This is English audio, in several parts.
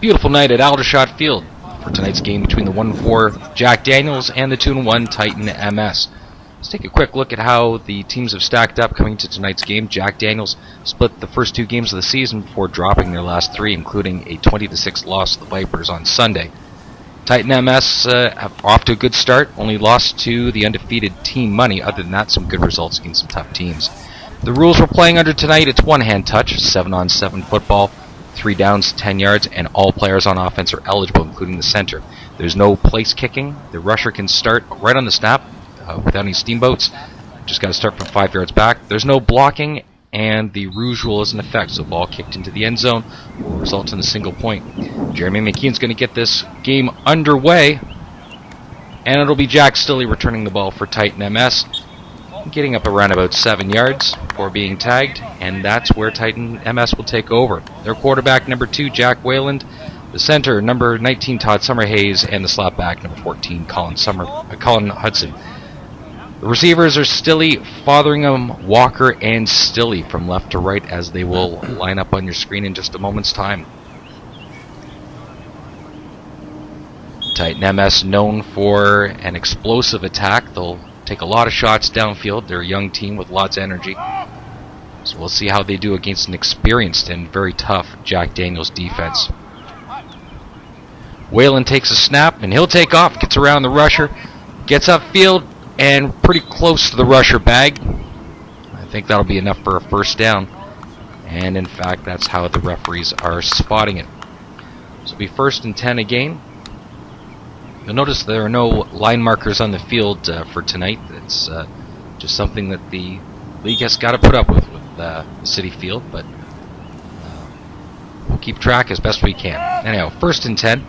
beautiful night at Aldershot Field for tonight's game between the 1-4 Jack Daniels and the 2-1 Titan MS. Let's take a quick look at how the teams have stacked up coming to tonight's game. Jack Daniels split the first two games of the season before dropping their last three, including a 20-6 loss to the Vipers on Sunday. Titan MS have off to a good start, only lost to the undefeated Team Money. Other than that, some good results against some tough teams. The rules we're playing under tonight, it's one-hand touch, 7-on-7 football, 3 downs, 10 yards, and all players on offense are eligible, including the center. There's no place kicking. The rusher can start right on the snap without any steamboats. Just got to start from 5 yards back. There's no blocking, and the rouge rule is in effect, so ball kicked into the end zone will result in a single point. Jeremy McKeon's going to get this game underway, and it'll be Jack Stilley returning the ball for Titan MS, getting up around about 7 yards before being tagged, and that's where Titan MS will take over. Their quarterback, number 2, Jack Wayland, the center, number 19, Todd Summerhays, and the slapback, number 14, Colin Hudson. The receivers are Stilley, Fotheringham, Walker, and Stilley from left to right, as they will line up on your screen in just a moment's time. Titan MS known for an explosive attack. They'll take a lot of shots downfield. They're a young team with lots of energy. So we'll see how they do against an experienced and very tough Jack Daniels defense. Whalen takes a snap, and he'll take off, gets around the rusher, gets upfield, and pretty close to the rusher bag. I think that'll be enough for a first down. And in fact, that's how the referees are spotting it. So it'll be 1st and 10 again. You'll notice there are no line markers on the field for tonight. It's just something that the league has got to put up with the City Field, but we'll keep track as best we can. Anyhow, 1st and 10.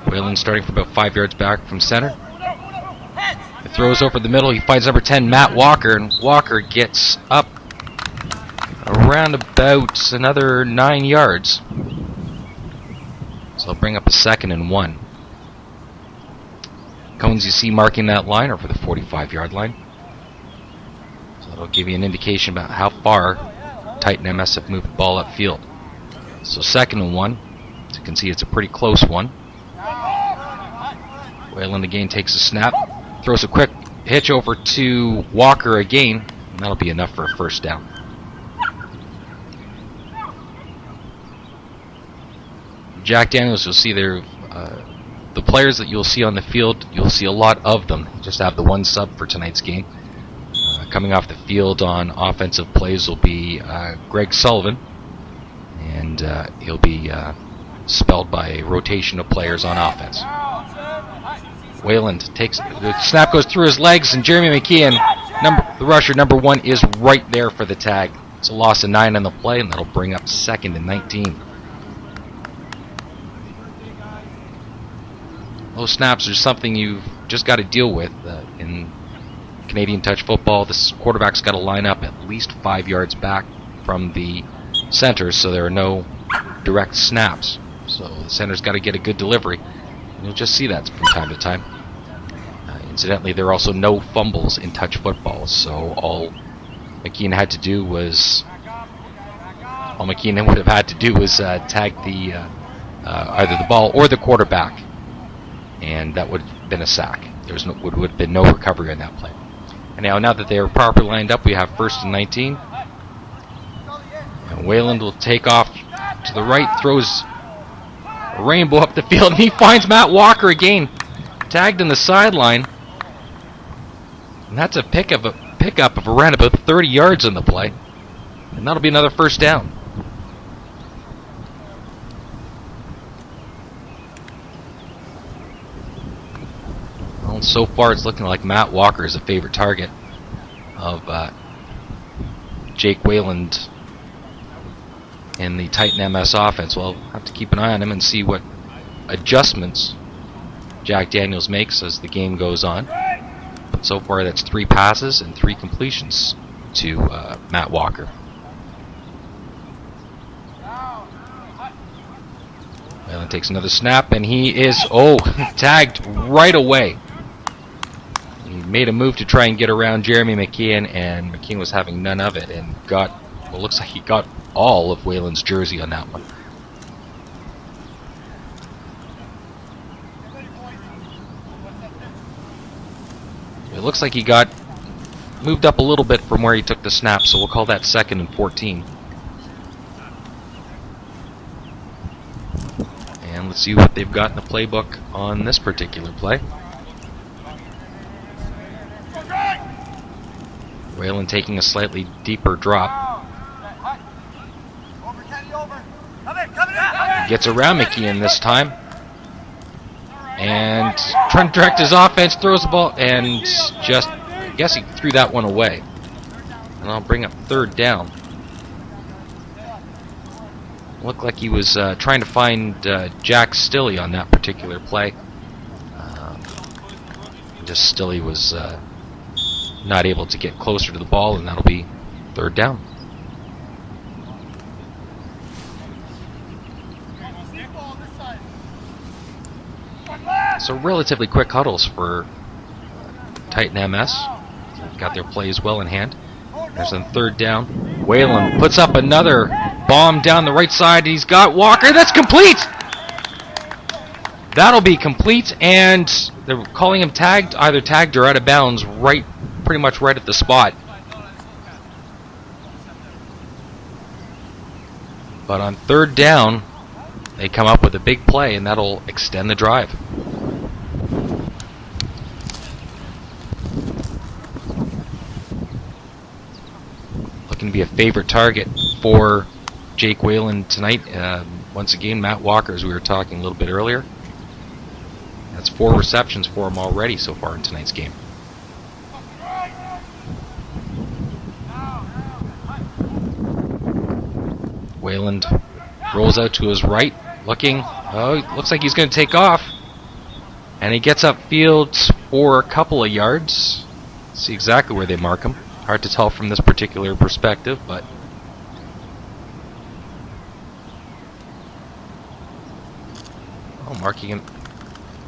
Whalen starting from about 5 yards back from center. He throws over the middle. He finds number 10, Matt Walker, and Walker gets up around about another 9 yards. So he'll bring up a 2nd and 1. Cones you see marking that line are for the 45-yard line. So that'll give you an indication about how far Titan MS have moved the ball upfield. So 2nd and 1. As you can see, it's a pretty close one. Whalen again takes a snap, throws a quick hitch over to Walker again, and that'll be enough for a first down. Jack Daniels, you'll see there, the players that you'll see on the field, you'll see a lot of them. You just have the one sub for tonight's game. Coming off the field on offensive plays will be Greg Sullivan, and he'll be spelled by a rotation of players on offense. Wayland takes the snap, goes through his legs, and Jeremy McKeon, the rusher, number 1, is right there for the tag. It's a loss of 9 on the play, and that'll bring up 2nd and 19. Those snaps are something you've just got to deal with in Canadian touch football. This quarterback's got to line up at least 5 yards back from the center, so there are no direct snaps. So the center's got to get a good delivery. You'll just see that from time to time. Incidentally, there are also no fumbles in touch football, so all McKeon would have had to do was tag the either the ball or the quarterback, and that would have been a sack. Would have been no recovery on that play. And now that they are properly lined up, we have 1st and 19. And Wayland will take off to the right, throws a rainbow up the field, and he finds Matt Walker again, tagged in the sideline. And that's a pickup of around about 30 yards on the play. And that'll be another first down. Well, so far it's looking like Matt Walker is a favorite target of Jake Wayland in the Titan MS offense. Well, I'll have to keep an eye on him and see what adjustments Jack Daniels makes as the game goes on. But so far that's 3 passes and 3 completions to Matt Walker. Whalen takes another snap, and he is, tagged right away. He made a move to try and get around Jeremy McKeon, and McKeon was having none of it and looks like he got all of Whalen's jersey on that one. It looks like he got moved up a little bit from where he took the snap, so we'll call that 2nd and 14. And let's see what they've got in the playbook on this particular play. Whalen taking a slightly deeper drop. Gets around McKeon this time. And trying to direct his offense, throws the ball, and just, I guess he threw that one away. And I'll bring up 3rd down. Looked like he was trying to find Jack Stilley on that particular play. Just Stilley was not able to get closer to the ball, and that'll be 3rd down. So relatively quick huddles for Titan MS. Got their plays well in hand. There's a 3rd down. Whalen puts up another bomb down the right side. He's got Walker. That's complete! That'll be complete, and they're calling him tagged, either tagged or out of bounds, right, pretty much right at the spot. But on 3rd down, they come up with a big play, and that'll extend the drive. Looking to be a favorite target for Jake Whalen tonight. Once again, Matt Walker, as we were talking a little bit earlier. That's 4 receptions for him already so far in tonight's game. Whalen rolls out to his right, looking. Oh, looks like he's going to take off. And he gets upfield for a couple of yards. See exactly where they mark him. Hard to tell from this particular perspective, but marking him.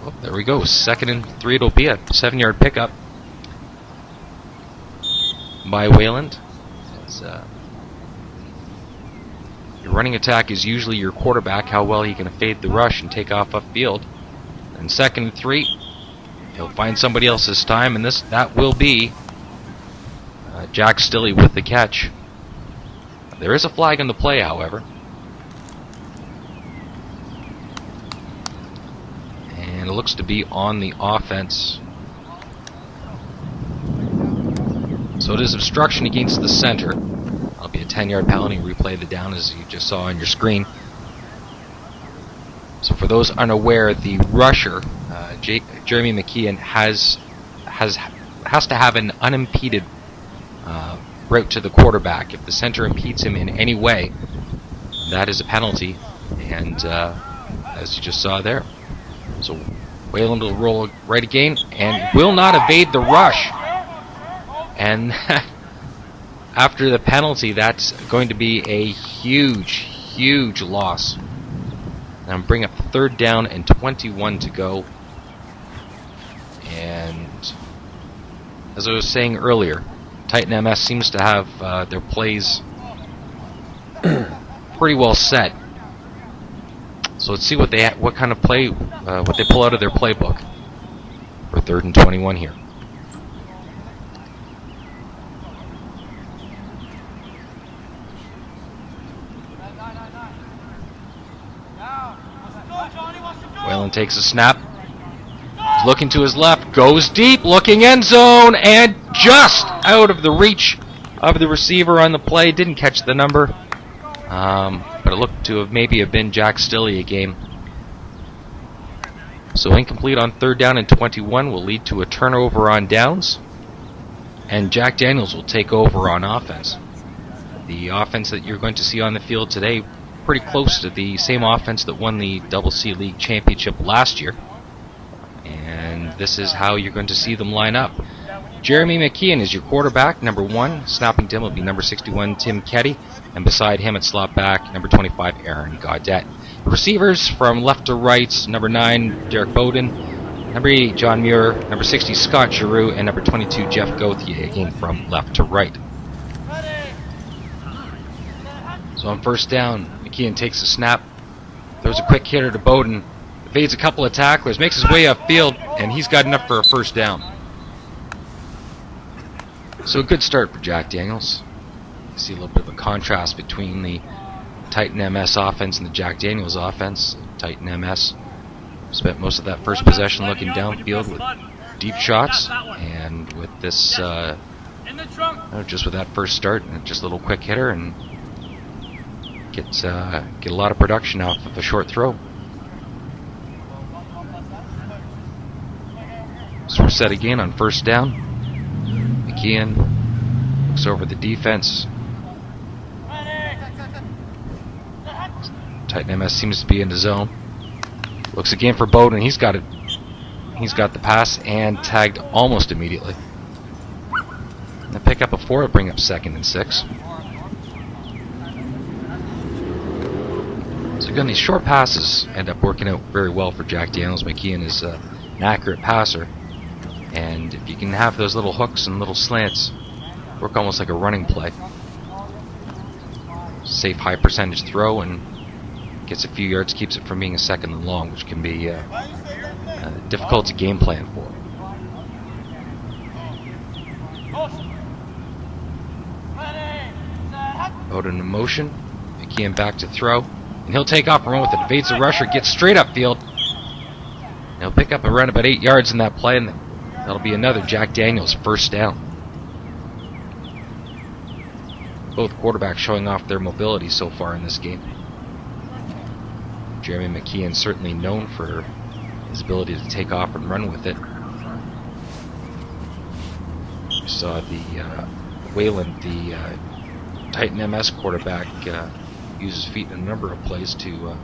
Oh, there we go. 2nd and 3. It'll be a 7-yard pickup by Whalen. Your running attack is usually your quarterback, how well he can fade the rush and take off upfield. And 2nd and 3. He'll find somebody else this time, and that will be Jack Stilley with the catch. There is a flag on the play, however. And it looks to be on the offense. So it is obstruction against the center. That'll be a 10-yard penalty. Replay the down as you just saw on your screen. So for those unaware, the rusher, Jeremy McKeon, has to have an unimpeded route to the quarterback. If the center impedes him in any way, that is a penalty. And as you just saw there. So Whalen will roll right again and will not evade the rush. And after the penalty, that's going to be a huge, huge loss. And bring up 3rd down and 21 to go. And as I was saying earlier, Titan MS seems to have their plays pretty well set. So let's see what kind of play, what they pull out of their playbook for 3rd and 21 here. Whalen takes a snap. He's looking to his left, goes deep, looking end zone, and just out of the reach of the receiver on the play. Didn't catch the number. But it looked to have maybe been Jack Stilley again. So incomplete on 3rd down and 21 will lead to a turnover on downs. And Jack Daniels will take over on offense. The offense that you're going to see on the field today, pretty close to the same offense that won the Double C League Championship last year. And this is how you're going to see them line up. Jeremy McKeon is your quarterback, number 1. Snapping to him will be number 61, Tim Ketty. And beside him at slot back, number 25, Aaron Gaudette. The receivers from left to right, number 9, Derek Bowden. Number 8, John Muir. Number 60, Scott Giroux. And number 22, Jeff Gauthier, again from left to right. So on 1st down, McKeon takes a snap. Throws a quick hitter to Bowden. Evades a couple of tacklers, makes his way upfield, and he's got enough for a 1st down. So a good start for Jack Daniels. You see a little bit of a contrast between the Titan MS offense and the Jack Daniels offense. Titan MS spent most of that first possession looking downfield with deep shots, and with this, just with that first start, and just a little quick hitter, and get a lot of production off of a short throw. So we're set again on first down. McKeon looks over the defense. Titan MS seems to be in the zone. Looks again for Bowden. He's got it. He's got the pass and tagged almost immediately. And they pick up a 4 to bring up 2nd and 6. So again, these short passes end up working out very well for Jack Daniels. McKeon is an accurate passer, and if you can have those little hooks and little slants work almost like a running play. Safe high percentage throw, and gets a few yards, keeps it from being a 2nd and long, which can be difficult to game plan for. Bowden in motion. McKeon back to throw. And he'll take off and run with it. Evades the rusher, gets straight upfield. And he'll pick up around about 8 yards in that play, and that'll be another Jack Daniels first down. Both quarterbacks showing off their mobility so far in this game. Jeremy McKeon certainly known for his ability to take off and run with it. We saw the Wayland, the Titan MS quarterback, use his feet in a number of plays to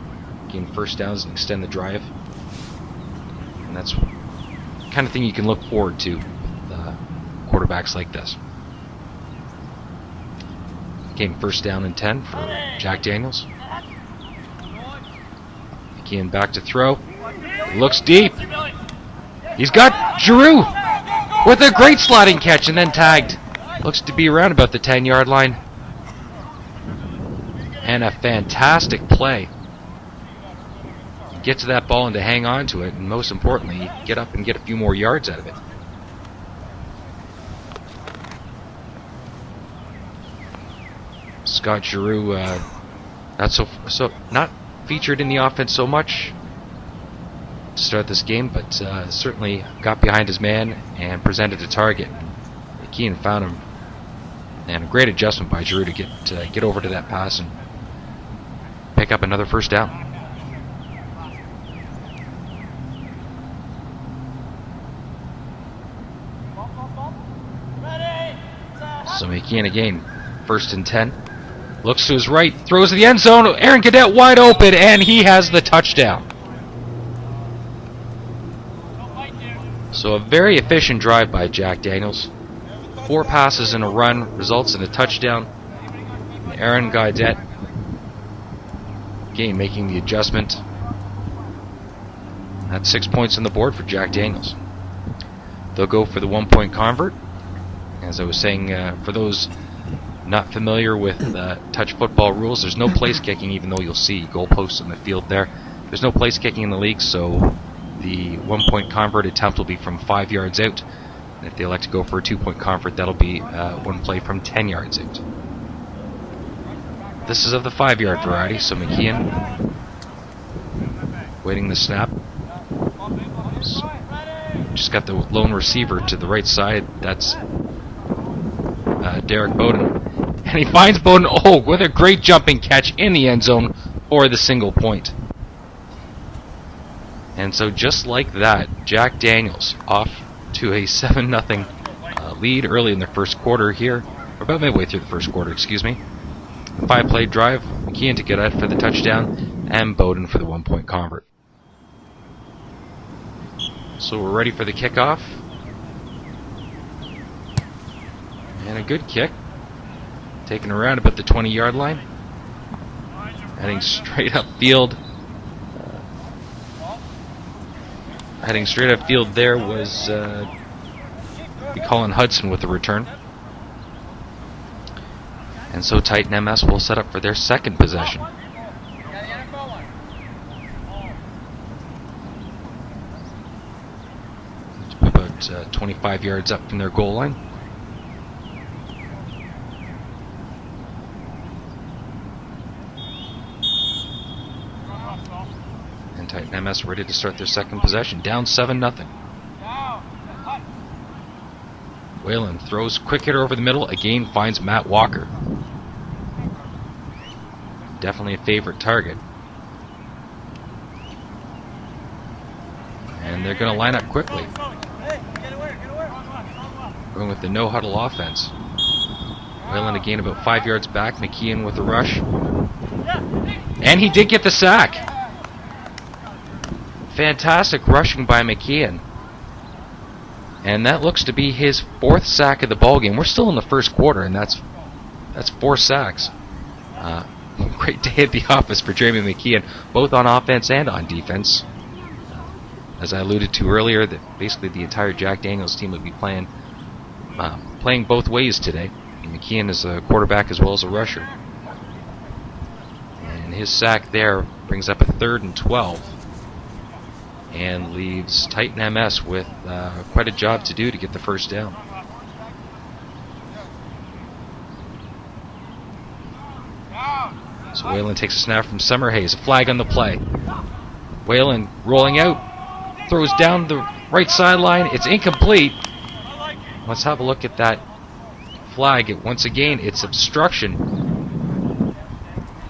gain first downs and extend the drive. And that's the kind of thing you can look forward to with quarterbacks like this. Game first down and 10 for Jack Daniels. McKeon back to throw. He looks deep. He's got Giroux with a great sliding catch and then tagged. Looks to be around about the 10-yard line. And a fantastic play. Get to that ball and to hang on to it, and most importantly, get up and get a few more yards out of it. Scott Giroux, not featured in the offense so much to start this game, but certainly got behind his man and presented a target. McKeon found him, and a great adjustment by Giroux to get over to that pass and pick up another first down. So McKeon again, 1st and 10. Looks to his right, throws to the end zone. Aaron Cadet wide open, and he has the touchdown. So a very efficient drive by Jack Daniels. 4 passes in a run results in a touchdown. And Aaron Cadet again making the adjustment. That's 6 points on the board for Jack Daniels. They'll go for the 1-point convert. As I was saying, for those not familiar with touch football rules, there's no place kicking, even though you'll see goalposts on the field there. There's no place kicking in the league, so the 1-point convert attempt will be from 5 yards out. And if they elect to go for a 2-point convert, that'll be one play from 10 yards out. This is of the 5-yard variety, so McKeon waiting the snap. Just got the lone receiver to the right side. That's Derek Bowden. And he finds Bowden, with a great jumping catch in the end zone for the single point. And so just like that, Jack Daniels off to a 7-0 lead early in the first quarter here. Or about midway through the first quarter, excuse me. 5-play drive, McKeon to get out for the touchdown, and Bowden for the 1-point convert. So we're ready for the kickoff. And a good kick. Taken around about the 20-yard line. Heading straight upfield. Heading straight upfield there was Colin Hudson with the return. And so Titan MS will set up for their second possession. About 25 yards up from their goal line. And Titan MS ready to start their second possession. Down 7-0. Whalen throws quick hitter over the middle. Again finds Matt Walker. Definitely a favorite target. And they're going to line up quickly. Going with the no-huddle offense. Whalen again about 5 yards back. McKeon with the rush. And he did get the sack. Fantastic rushing by McKeon. And that looks to be his 4th sack of the ballgame. We're still in the first quarter, and that's 4 sacks. Great day at the office for Jeremy McKeon, both on offense and on defense. As I alluded to earlier, that basically the entire Jack Daniels team would be playing both ways today. McKeon is a quarterback as well as a rusher. And his sack there brings up a 3rd and 12. And leaves Titan MS with quite a job to do to get the first down. So Whalen takes a snap from Summerhays. A flag on the play. Whalen rolling out. Throws down the right sideline. It's incomplete. Let's have a look at that flag. Once again, it's obstruction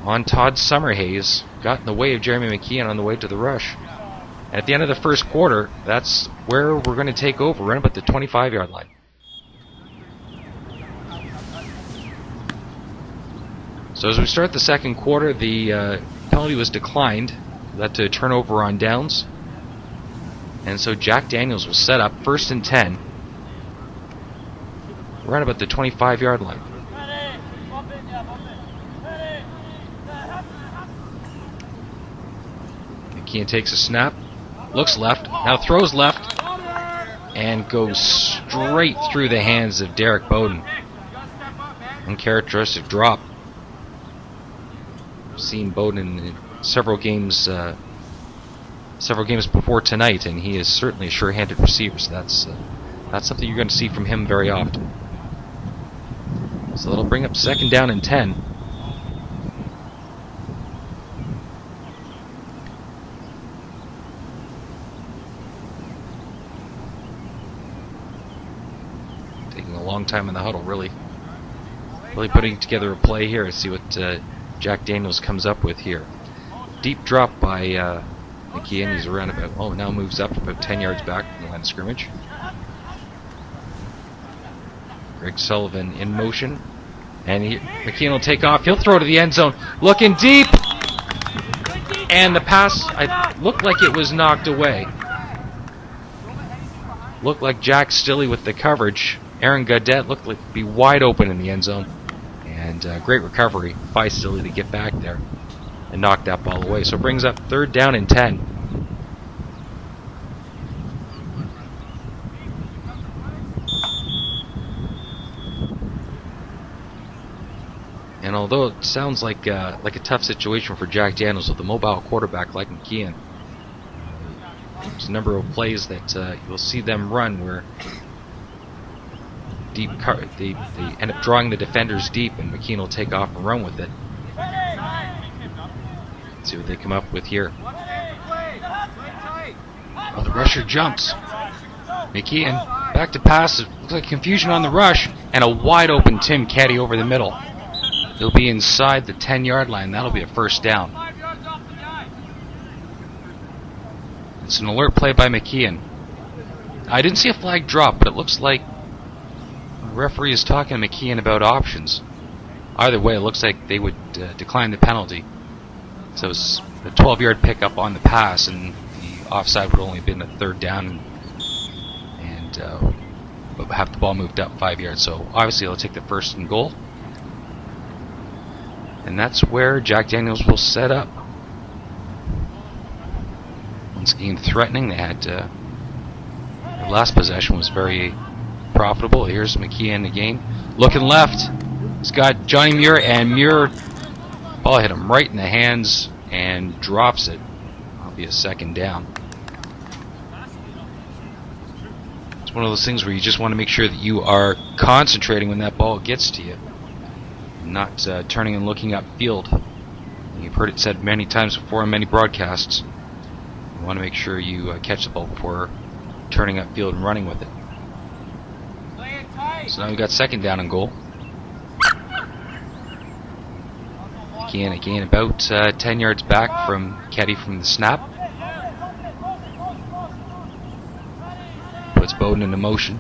on Todd Summerhays. Got in the way of Jeremy McKeon on the way to the rush. At the end of the first quarter, that's where we're going to take over, right about the 25-yard line. So as we start the second quarter, the penalty was declined. Led to a turnover on downs. And so Jack Daniels will set up 1st and 10. Right about the 25-yard line. McKeon takes a snap. Looks left, now throws left, and goes straight through the hands of Derek Bowden. Uncharacteristic drop. I've seen Bowden in several games before tonight, and he is certainly a sure-handed receiver, so that's something you're going to see from him very often. So that'll bring up 2nd down and 10. Long time in the huddle, really putting together a play here. See what Jack Daniels comes up with here. Deep drop by McKeon. He's around about, now moves up about 10 yards back from the line of scrimmage. Greg Sullivan in motion, and McKeon will take off. He'll throw to the end zone, looking deep, and the pass looked like it was knocked away. Looked like Jack Stilley with the coverage. Aaron Gaudette looked like to be wide open in the end zone. And great recovery by Stilley to get back there and knock that ball away. So it brings up 3rd down and 10. And although it sounds like a tough situation for Jack Daniels with a mobile quarterback like McKeon, there's a number of plays that you'll see them run where they end up drawing the defenders deep, and McKeon will take off and run with it. Let's see what they come up with here. Oh, the rusher jumps. McKeon back to pass. It looks like confusion on the rush, and a wide open Tim Caddy over the middle. He'll be inside the 10-yard line. That'll be a 1st down. It's an alert play by McKeon. I didn't see a flag drop, but it looks like the referee is talking to McKeon about options. Either way, it looks like they would decline the penalty. So it's a 12-yard pickup on the pass, and the offside would only have been a 3rd down, and have the ball moved up 5 yards. So obviously they'll take the 1st and goal. And that's where Jack Daniels will set up. Once again threatening. They had their last possession was very profitable. Here's McKeon again. Looking left. He's got Johnny Muir, and Muir, ball hit him right in the hands and drops it. That'll be a 2nd down. It's one of those things where you just want to make sure that you are concentrating when that ball gets to you. Not turning and looking upfield. You've heard it said many times before in many broadcasts. You want to make sure you catch the ball before turning upfield and running with it. So now we've got second down and goal. Again, about 10 yards back from Keddy from the snap. Puts Bowden into motion.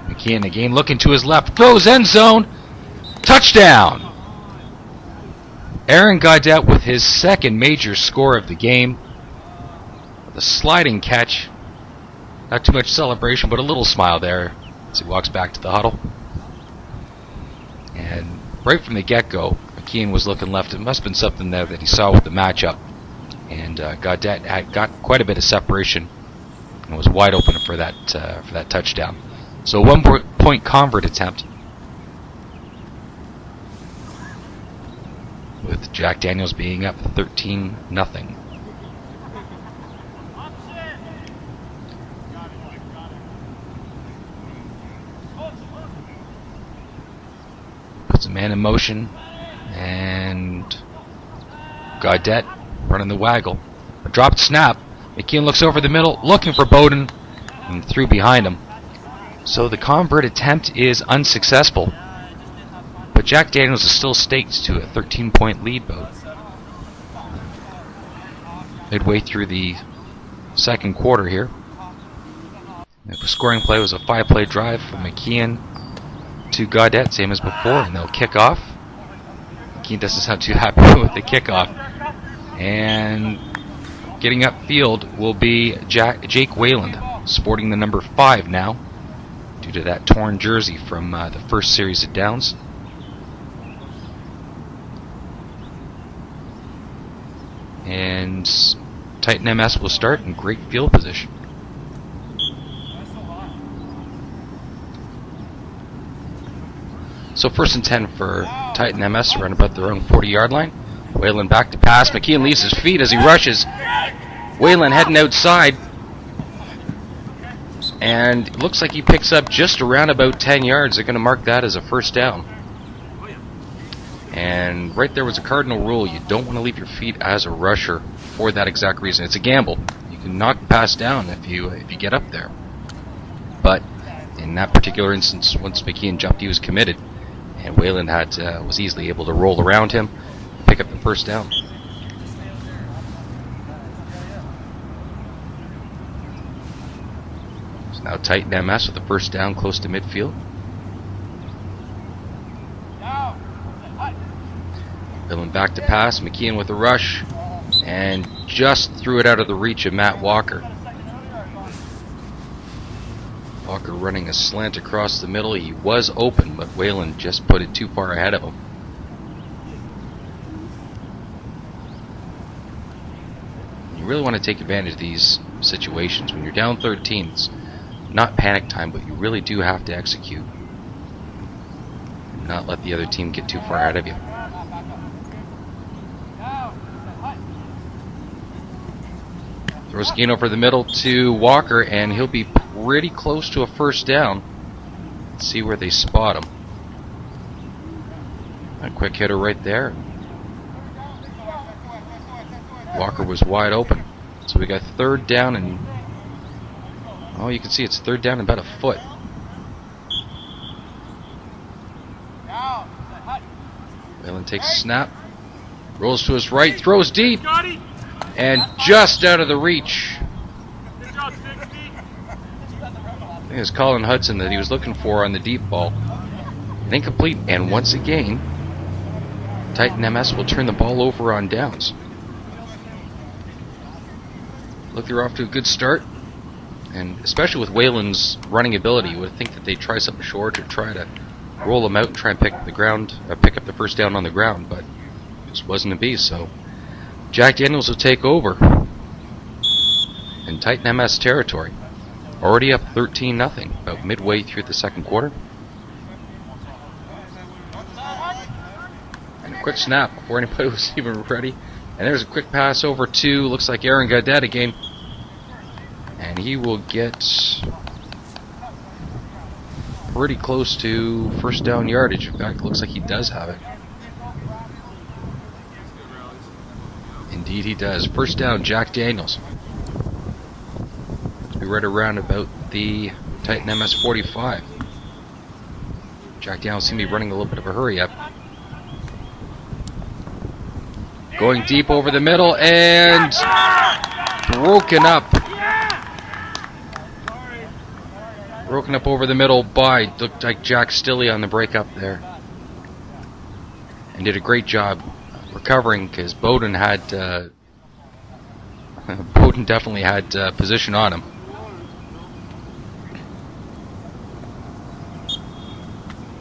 McKeon again looking to his left. Throws end zone. Touchdown! Aaron Gaudette with his second major score of the game. The sliding catch. Not too much celebration, but a little smile there as he walks back to the huddle. And right from the get-go, McKeon was looking left. It must have been something there that he saw with the matchup. And Gaudette had got quite a bit of separation and was wide open for that touchdown. So 1 point convert attempt, with Jack Daniels being up 13-0. Puts a man in motion, and Gaudette running the waggle. A dropped snap. McKeon looks over the middle, looking for Bowden, and threw behind him. So the convert attempt is unsuccessful. But Jack Daniels is still staked to a 13-point lead, Bowden. Midway through the second quarter here. The scoring play was a 5-play drive from McKeon to Gaudette, same as before, and they'll kick off. McKeon doesn't sound too happy with the kickoff. And getting upfield will be Jake Wayland, sporting the number 5 now, due to that torn jersey from the first series of downs. And Titan MS will start in great field position. So 1st and 10 for Titan MS around about their own 40-yard line. Wayland back to pass. McKeon leaves his feet as he rushes. Wayland heading outside. And it looks like he picks up just around about 10 yards. They're going to mark that as a first down. And right there was a cardinal rule. You don't want to leave your feet as a rusher for that exact reason. It's a gamble. You can knock the pass down if you get up there. But in that particular instance, once McKeon jumped, he was committed. And Wayland was easily able to roll around him and pick up the first down. So now Titan MS with the first down close to midfield. Wayland back to pass. McKeon with a rush. And just threw it out of the reach of Matt Walker. Walker running a slant across the middle. He was open, but Wayland just put it too far ahead of him. You really want to take advantage of these situations. When you're down 13, it's not panic time, but you really do have to execute. Not let the other team get too far ahead of you. Throws gain over the middle to Walker, and he'll be pretty close to a first down. Let's see where they spot him. A quick hitter right there. Walker was wide open. So we got third down, and oh, you can see it's third down and about a foot. Wayland takes a snap, rolls to his right, throws deep, and just out of the reach. I think it was Colin Hudson that he was looking for on the deep ball. Incomplete, and once again, Titan MS will turn the ball over on downs. Look, they're off to a good start, and especially with Wayland's running ability, you would think that they'd try something short or try to roll him out and try and pick up the first down on the ground, but it just wasn't to be. So Jack Daniels will take over in Titan MS territory. Already up 13-0, about midway through the second quarter. And a quick snap before anybody was even ready. And there's a quick pass over to, looks like Aaron Gaudette again. And he will get pretty close to first down yardage. In fact, it looks like he does have it. Indeed Indeed he does. First down, Jack Daniels. We're right around about the Titan MS 45. Jack Daniels seems to be running a little bit of a hurry up. Going deep over the middle and broken up. Broken up over the middle by, looked like Jack Stilley on the breakup there. And did a great job recovering because Bowden definitely had position on him.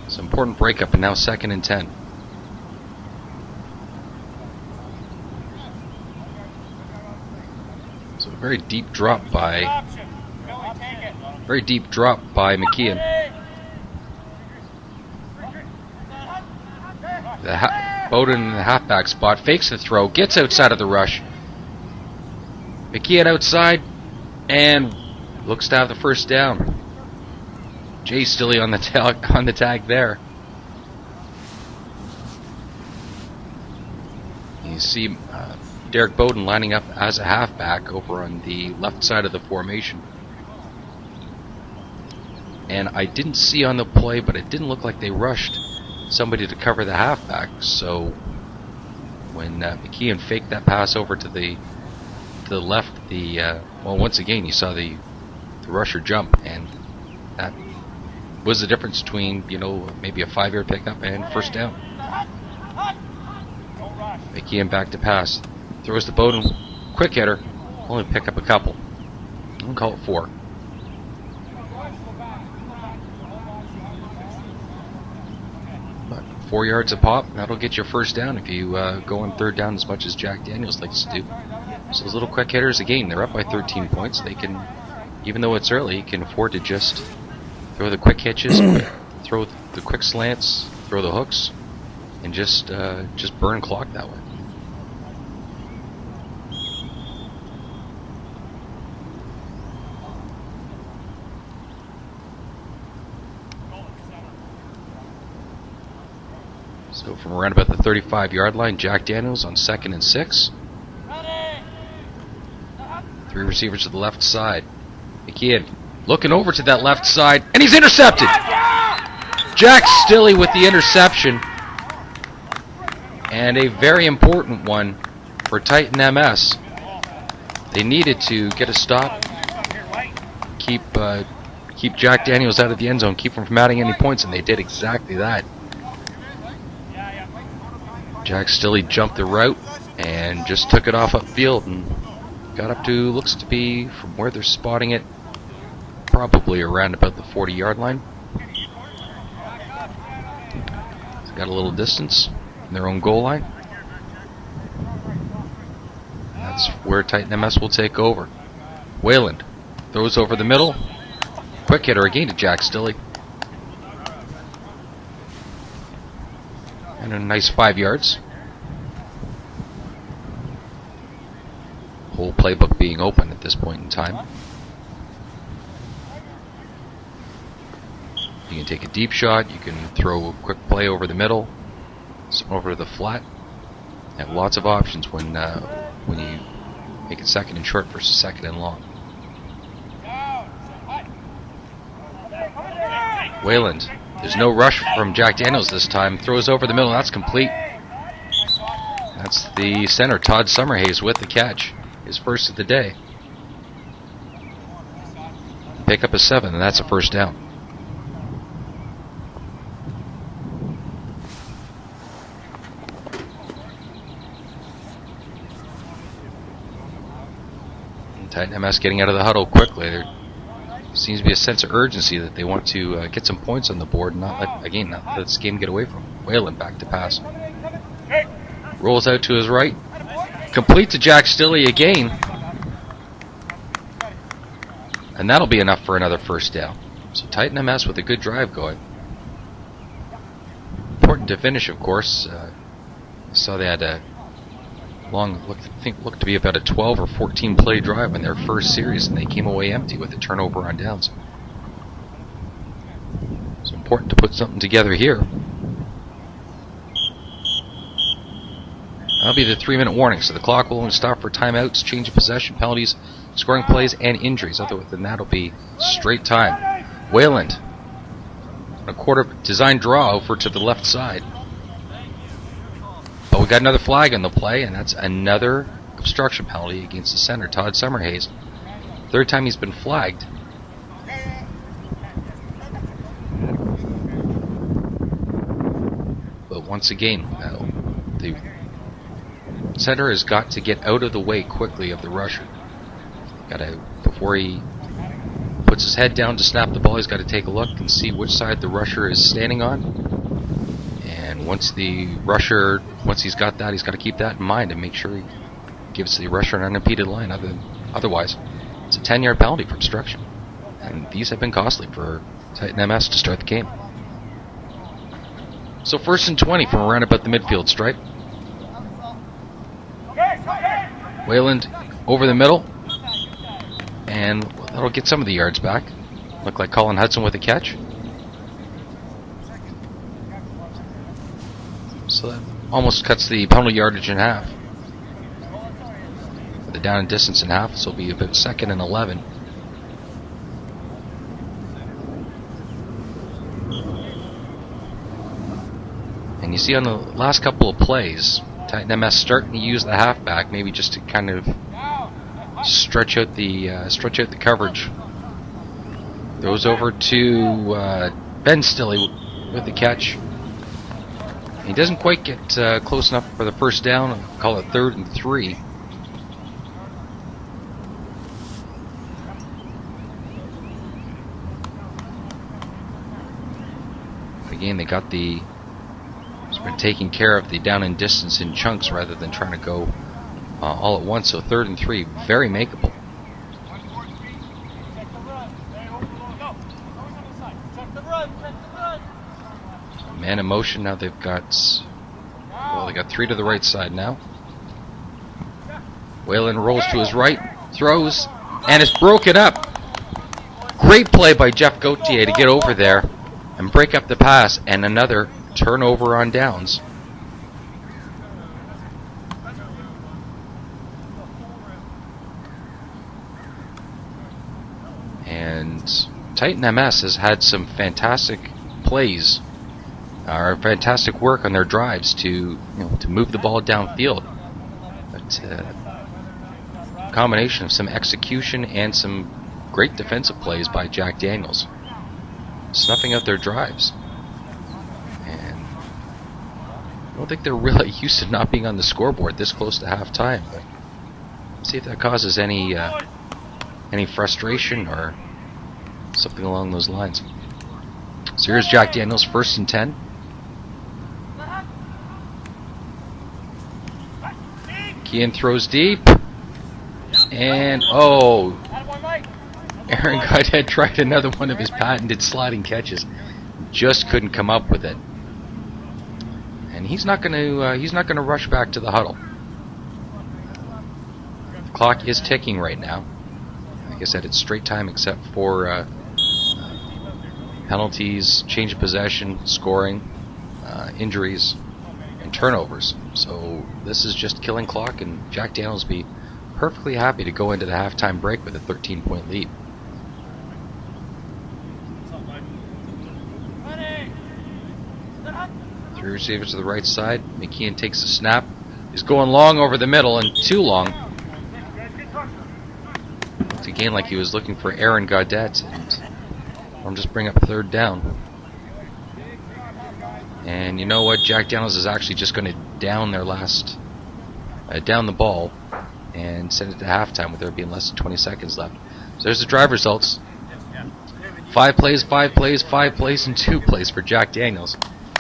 It's an important breakup, and now 2nd and 10. So a very deep drop by McKeon. Bowden in the halfback spot fakes the throw, gets outside of the rush. McKeon outside and looks to have the first down. Jay Stilley on the tag there. You see Derek Bowden lining up as a halfback over on the left side of the formation. And I didn't see on the play, but it didn't look like they rushed somebody to cover the halfback. So when McKeon faked that pass over to the left, well, once again you saw the rusher jump, and that was the difference between, you know, maybe a 5-yard pickup and first down. McKeon back to pass, throws to Bowden, quick hitter, only pick up a couple. We'll call it 4. But 4 yards a pop, that'll get your first down if you go on 3rd down as much as Jack Daniels likes to do. So those little quick hitters, again, they're up by 13 points. They can, even though it's early, you can afford to just throw the quick hitches, throw the quick slants, throw the hooks, and just burn clock that way. So from around about the 35-yard line, Jack Daniels on 2nd and 6. 3 receivers to the left side. McKeon looking over to that left side, and he's intercepted! Jack Stilley with the interception. And a very important one for Titan MS. They needed to get a stop, keep Jack Daniels out of the end zone, keep him from adding any points, and they did exactly that. Jack Stilley jumped the route and just took it off upfield and got up to, looks to be, from where they're spotting it, probably around about the 40-yard line. It's got a little distance in their own goal line. That's where Titan MS will take over. Wayland throws over the middle. Quick hitter again to Jack Stilley. And a nice 5 yards. Whole playbook being open at this point in time. You can take a deep shot, you can throw a quick play over the middle, some over to the flat. You have lots of options when you make it 2nd and short versus 2nd and long. Wayland, there's no rush from Jack Daniels this time. Throws over the middle, that's complete. That's the center, Todd Summerhays, with the catch. His first of the day. Pick up a 7, and that's a first down. And Titan MS getting out of the huddle quickly. There seems to be a sense of urgency that they want to get some points on the board and not let this game get away from them. Whalen back to pass. Rolls out to his right. Complete to Jack Stilley again. And that'll be enough for another first down. So Titan MS with a good drive going. Important to finish, of course. Saw they had a long, looked to be about a 12 or 14 play drive in their first series, and they came away empty with a turnover on downs. It's important to put something together here. That'll be the 3-minute warning, so the clock will only stop for timeouts, change of possession, penalties, scoring plays, and injuries. Other than that, it'll be straight time. Wayland, a quarter design draw over to the left side. But we got another flag on the play, and that's another obstruction penalty against the center, Todd Summerhays. Third time he's been flagged. But once again, the center has got to get out of the way quickly of the rusher. Before he puts his head down to snap the ball, he's got to take a look and see which side the rusher is standing on. And once he's got that, he's got to keep that in mind and make sure he gives the rusher an unimpeded line. Otherwise, it's a 10-yard penalty for obstruction. And these have been costly for Titan MS to start the game. So 1st and 20 from around about the midfield stripe. Wayland over the middle. And that'll get some of the yards back. Look like Colin Hudson with a catch. So that almost cuts the penalty yardage in half. The down and distance in half, so it'll be about 2nd and 11. And you see on the last couple of plays, Titan MS starting to use the halfback, maybe just to kind of stretch out the coverage. Throws over to Ben Stilley with the catch. He doesn't quite get close enough for the first down. I'll call it 3rd and 3. Again, they got been taking care of the down and distance in chunks rather than trying to go all at once. So 3rd and 3, very makeable. Man in motion. Now they got 3 to the right side now. Wayland rolls to his right, throws, and it's broken up. Great play by Jeff Gauthier to get over there and break up the pass, and another turnover on downs. And Titan MS has had some fantastic plays, or fantastic work on their drives to move the ball downfield. But a combination of some execution and some great defensive plays by Jack Daniels, snuffing out their drives. And I don't think they're really used to not being on the scoreboard this close to halftime. But let's see if that causes any frustration or something along those lines. So here's Jack Daniels, 1st and 10. Kean throws deep. And, Aaron Gaudet tried another one of his patented sliding catches. Just couldn't come up with it. And he's not going to rush back to the huddle. The clock is ticking right now. Like I said, it's straight time except for penalties, change of possession, scoring, injuries, and turnovers. So this is just killing clock, and Jack Daniels will be perfectly happy to go into the halftime break with a 13-point lead. Three receivers to the right side. McKeon takes the snap. He's going long over the middle, and too long. It's again like he was looking for Aaron Gaudet, and I'll just bring up 3rd down. And you know what? Jack Daniels is actually just going to down the ball and send it to halftime with there being less than 20 seconds left. So there's the drive results. 5 plays, 5 plays, 5 plays, and 2 plays for Jack Daniels.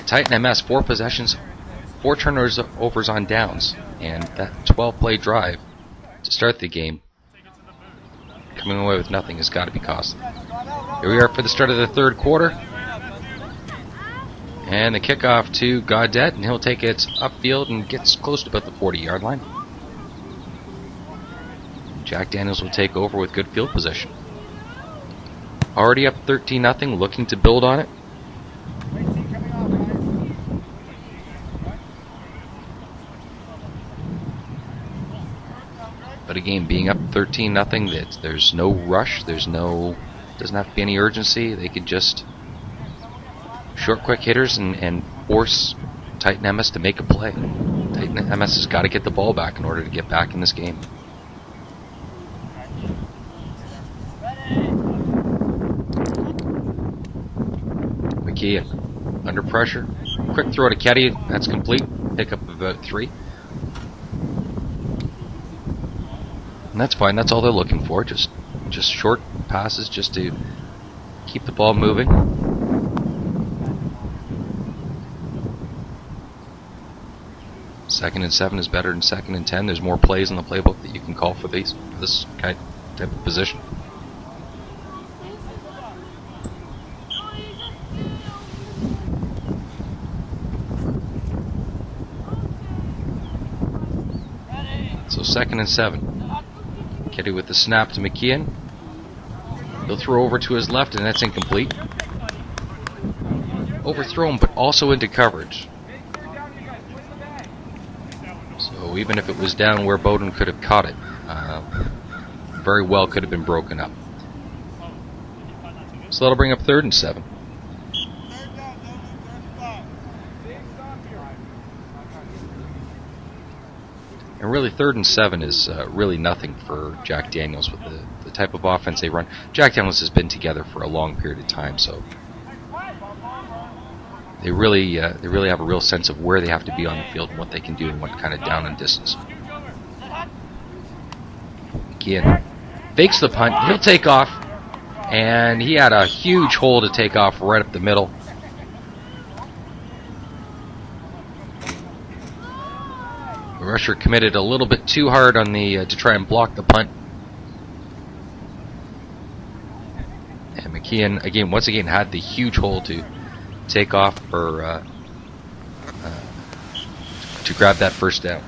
Titan MS, 4 possessions, 4 turnovers on downs, and that 12-play drive to start the game, coming away with nothing, has got to be costly. Here we are for the start of the 3rd quarter. And the kickoff to Gaudet, and he'll take it upfield and gets close to about the 40-yard line. Jack Daniels will take over with good field position. Already up 13-0, looking to build on it. But again, being up 13-0, there's no rush. Doesn't have to be any urgency. They could just short, quick hitters and force Titan MS to make a play. Titan MS has got to get the ball back in order to get back in this game. McKeon under pressure. Quick throw to Ketty. That's complete. Pick up about 3. And that's fine. That's all they're looking for. Just short passes just to keep the ball moving. Second and 7 is better than 2nd and 10. There's more plays in the playbook that you can call for this type of position. So 2nd and 7. Ketty with the snap to McKeon. He'll throw over to his left, and that's incomplete. Overthrown, but also into coverage. So even if it was down where Bowden could have caught it, very well could have been broken up. So that'll bring up 3rd and 7. And really, 3rd and 7 is really nothing for Jack Daniels with the type of offense they run. Jack Daniels has been together for a long period of time, so they really have a real sense of where they have to be on the field and what they can do and what kind of down and distance. Again, fakes the punt. He'll take off, and he had a huge hole to take off right up the middle. The rusher committed a little bit too hard on the to try and block the punt. And McKeon, once again, had the huge hole to take off or to grab that first down.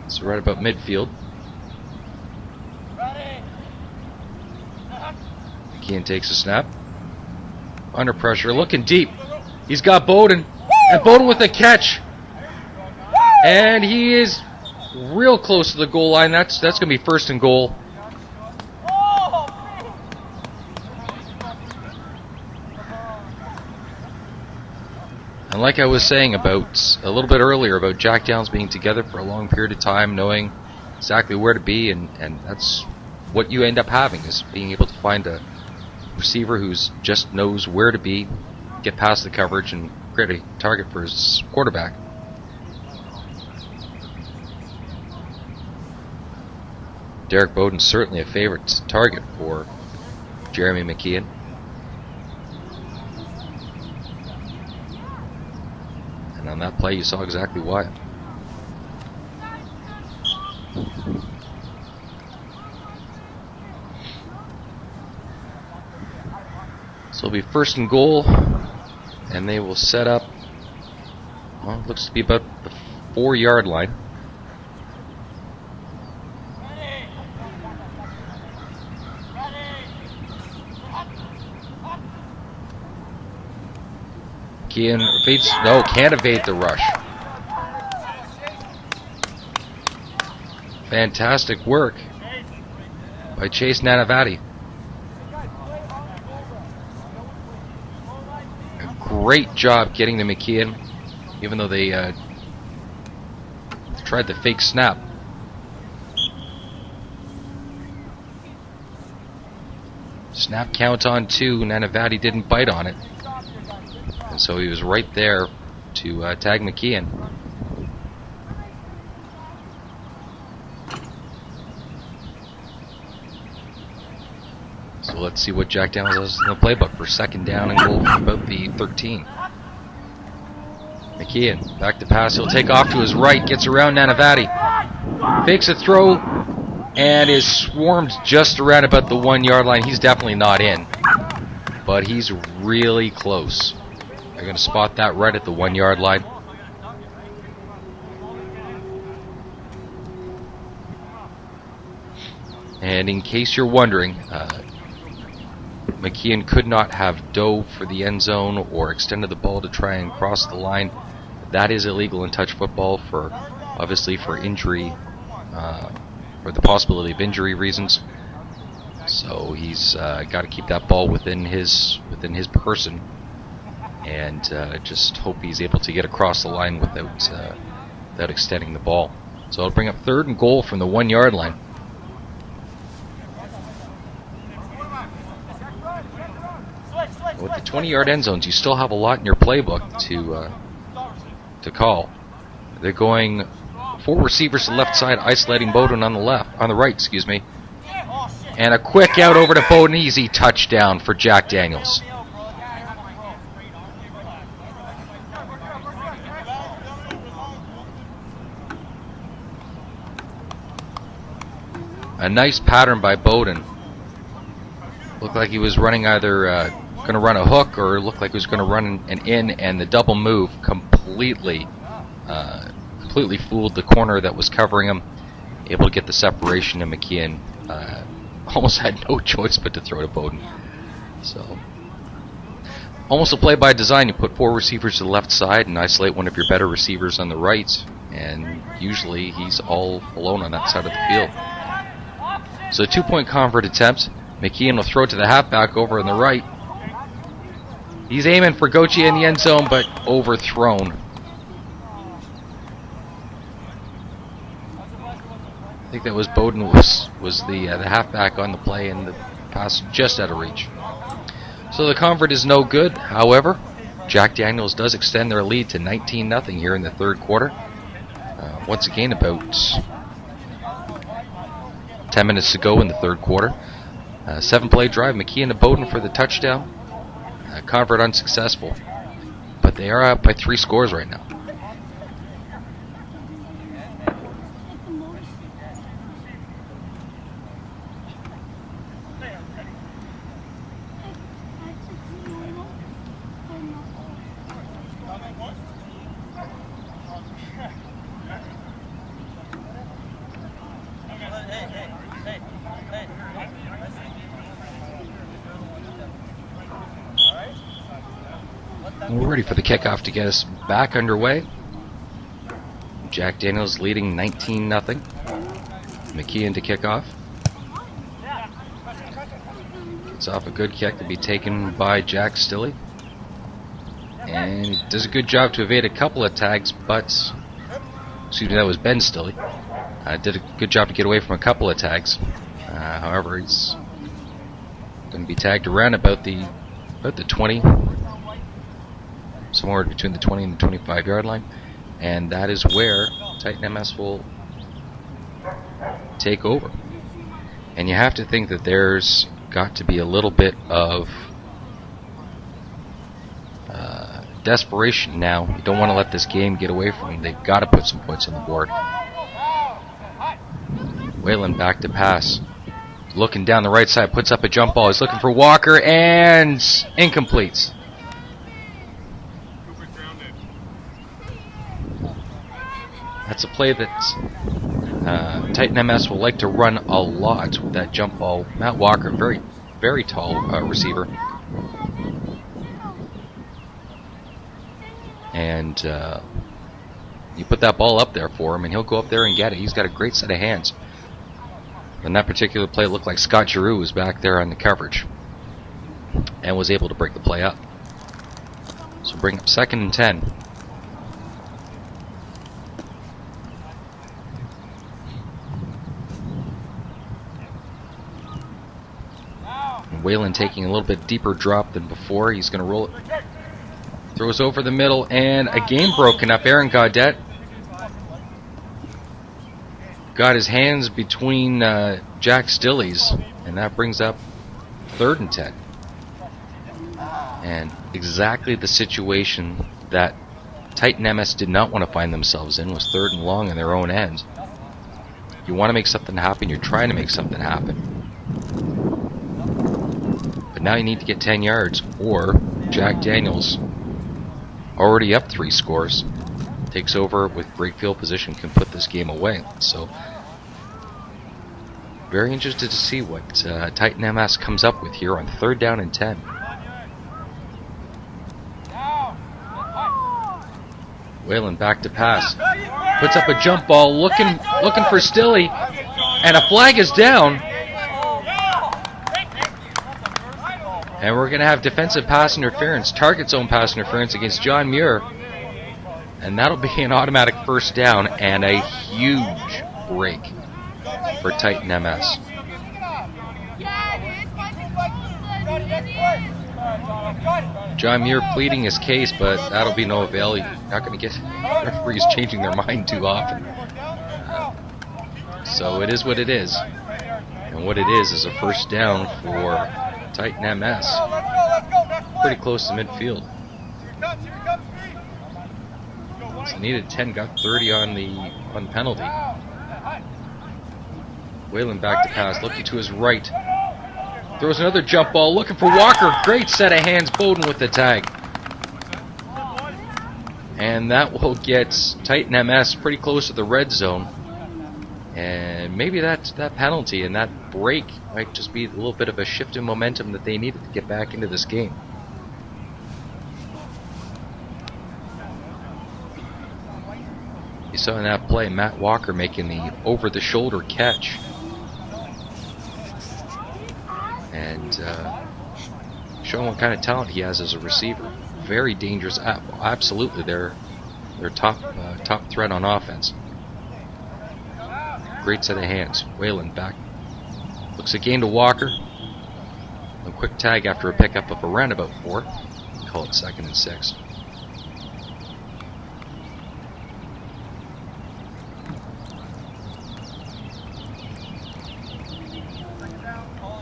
So right about midfield. McKeon takes a snap. Under pressure, looking deep. He's got Bowden. And Bowden with a catch. And he is real close to the goal line. That's going to be 1st and goal. And like I was saying about a little bit earlier about Jack Daniels being together for a long period of time, knowing exactly where to be, and that's what you end up having, is being able to find a receiver who's just knows where to be, get past the coverage, and create a target for his quarterback. Derek Bowden's certainly a favorite target for Jeremy McKeon. And on that play, you saw exactly why. So it'll be 1st and goal, and they will set up, well, it looks to be about the 4-yard line. Can't evade the rush. Fantastic work by Chase Nanavati. A great job getting to McKeon, even though they tried the fake snap. Snap count on 2. Nanavati didn't bite on it. And so he was right there to tag McKeon. So let's see what Jack Daniels does in the playbook for 2nd down and goal from about the 13. McKeon back to pass. He'll take off to his right, gets around Nanavati, fakes a throw, and is swarmed just around about the 1-yard line. He's definitely not in, but he's really close. They're going to spot that right at the 1-yard line. And in case you're wondering, McKeon could not have dove for the end zone or extended the ball to try and cross the line. That is illegal in touch football for, obviously, for injury, for the possibility of injury reasons. So he's got to keep that ball within his person, and just hope he's able to get across the line without extending the ball. So it'll bring up 3rd and goal from the 1-yard line. With the 20-yard end zones, you still have a lot in your playbook to call. They're going 4 receivers to the left side, isolating Bowden on the right, excuse me. And a quick out over to Bowden, easy touchdown for Jack Daniels. A nice pattern by Bowden. Looked like he was running either going to run a hook or looked like he was going to run an in, and the double move completely fooled the corner that was covering him. Able to get the separation, and McKeon almost had no choice but to throw to Bowden. So, almost a play by design. You put 4 receivers to the left side and isolate one of your better receivers on the right, and usually he's all alone on that side of the field. So, 2-point convert attempt. McKeon will throw to the halfback over on the right. He's aiming for Gauthier in the end zone, but overthrown. I think that was Bowden was the halfback on the play, and the pass just out of reach. So the convert is no good. However, Jack Daniels does extend their lead to 19-0 here in the 3rd quarter. Once again, about 10 minutes to go in the 3rd quarter. 7-play drive, McKeon to Bowden for the touchdown. Convert unsuccessful, but they are up by 3 scores right now. We're ready for the kickoff to get us back underway. Jack Daniels leading 19-0. McKeon to kick off. Gets off a good kick to be taken by Jack Stilley. And he does a good job to evade a couple of tags, but... Excuse me, that was Ben Stilley. Did a good job to get away from a couple of tags. However, he's going to be tagged around about the 20, somewhere between the 20 and the 25-yard line, and that is where Titan MS will take over. And you have to think that there's got to be a little bit of desperation now. You don't want to let this game get away from them. They've got to put some points on the board. Whalen back to pass. Looking down the right side, puts up a jump ball. He's looking for Walker, and incomplete. That's a play that Titan MS will like to run a lot with that jump ball. Matt Walker, very, very tall receiver. And you put that ball up there for him, and he'll go up there and get it. He's got a great set of hands. And that particular play looked like Scott Giroux was back there on the coverage and was able to break the play up. So bring up 2nd and 10. Whalen taking a little bit deeper drop than before. He's going to roll it. Throws over the middle, and a game broken up. Aaron Gaudette got his hands between Jack Stilley's, and that brings up 3rd and 10. And exactly the situation that Titan MS did not want to find themselves in was 3rd and long in their own end. You want to make something happen, you're trying to make something happen. But now you need to get 10 yards, or Jack Daniels, already up 3 scores, takes over with great field position, can put this game away. So Very interested to see what Titan MS comes up with here on 3rd down and 10. Whalen back to pass. Puts up a jump ball, looking for Stilley, and a flag is down. And we're going to have defensive pass interference, target zone pass interference against John Muir. And that'll be an automatic 1st down and a huge break for Titan MS. John Muir pleading his case, but that'll be no avail. You're not going to get referees changing their mind too often. So it is what it is. And what it is a 1st down for Titan MS. Pretty close to midfield. So needed 10, got 30 on the penalty. Whalen back to pass, looking to his right. Throws another jump ball, looking for Walker. Great set of hands, Bowden with the tag. And that will get Titan MS pretty close to the red zone. And maybe that penalty and that break might just be a little bit of a shift in momentum that they needed to get back into this game. You saw in that play Matt Walker making the over-the-shoulder catch. And showing what kind of talent he has as a receiver. Very dangerous. Absolutely, they're top threat on offense. Great set of hands. Whalen back. Looks again to Walker. A quick tag after a pickup of around about 4. Call it 2nd and 6.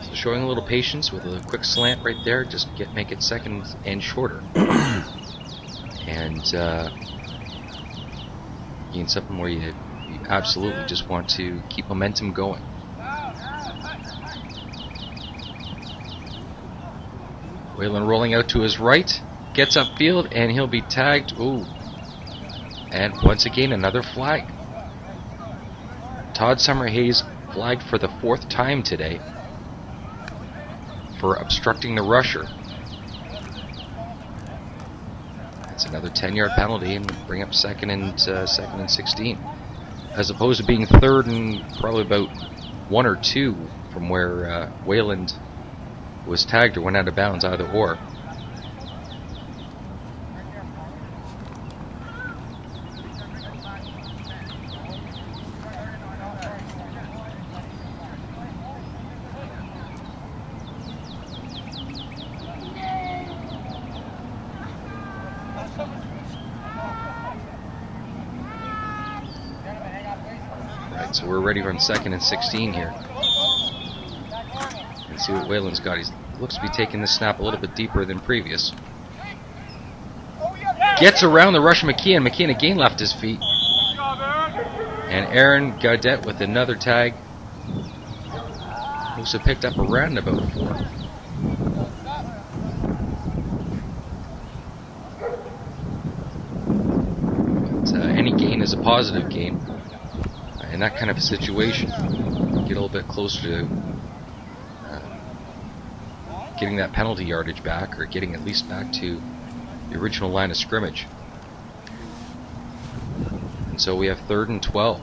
So showing a little patience with a quick slant right there. Just make it 2nd and shorter. And again, something where you absolutely just want to keep momentum going. Whalen rolling out to his right, gets upfield, and he'll be tagged. Ooh. And once again, another flag. Todd Summerhays flagged for the 4th time today for obstructing the rusher. That's another 10-yard penalty and bring up 2nd and 16. As opposed to being 3rd and probably about 1 or 2 from where Wayland was tagged or went out of bounds, either or. Right, so we're ready on 2nd and 16 here. And see what Whalen's got. He looks to be taking this snap a little bit deeper than previous. Gets around the rush of McKeon. McKeon again left his feet. And Aaron Gaudet with another tag. Also picked up around about 4. But any gain is a positive gain. In that kind of a situation, get a little bit closer to getting that penalty yardage back, or getting at least back to the original line of scrimmage. And so we have 3rd and 12.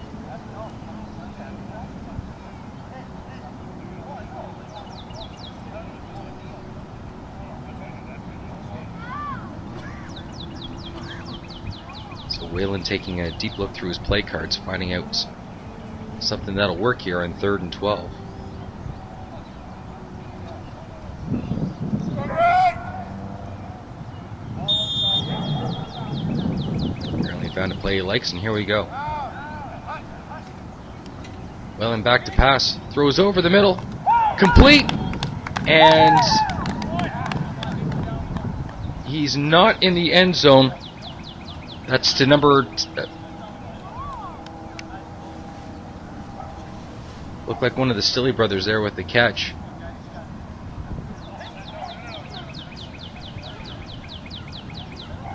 So Whalen taking a deep look through his play cards, finding out something that'll work here on 3rd and 12. Apparently found a play he likes, and here we go. Whalen back to pass, throws over the middle, complete, and he's not in the end zone. That's to number... Looked like one of the Stilley brothers there with the catch.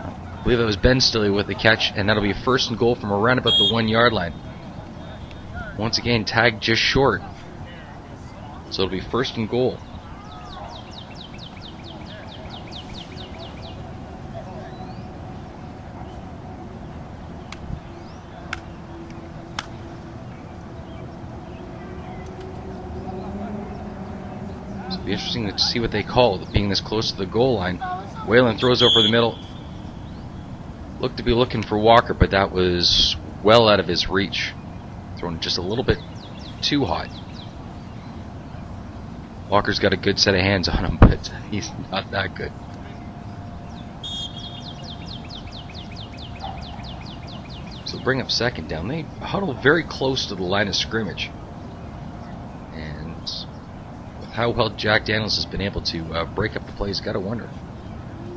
I believe it was Ben Stilley with the catch, and that'll be 1st and goal from around about the 1-yard line. Once again, tagged just short. So it'll be first and goal. So it'll be interesting to see what they call it, being this close to the goal line. Whalen throws over the middle. Looked to be looking for Walker, but that was well out of his reach. Thrown just a little bit too hot. Walker's got a good set of hands on him, but he's not that good. So bring up second down. They huddle very close to the line of scrimmage. And with how well Jack Daniels has been able to break up the plays, got to wonder.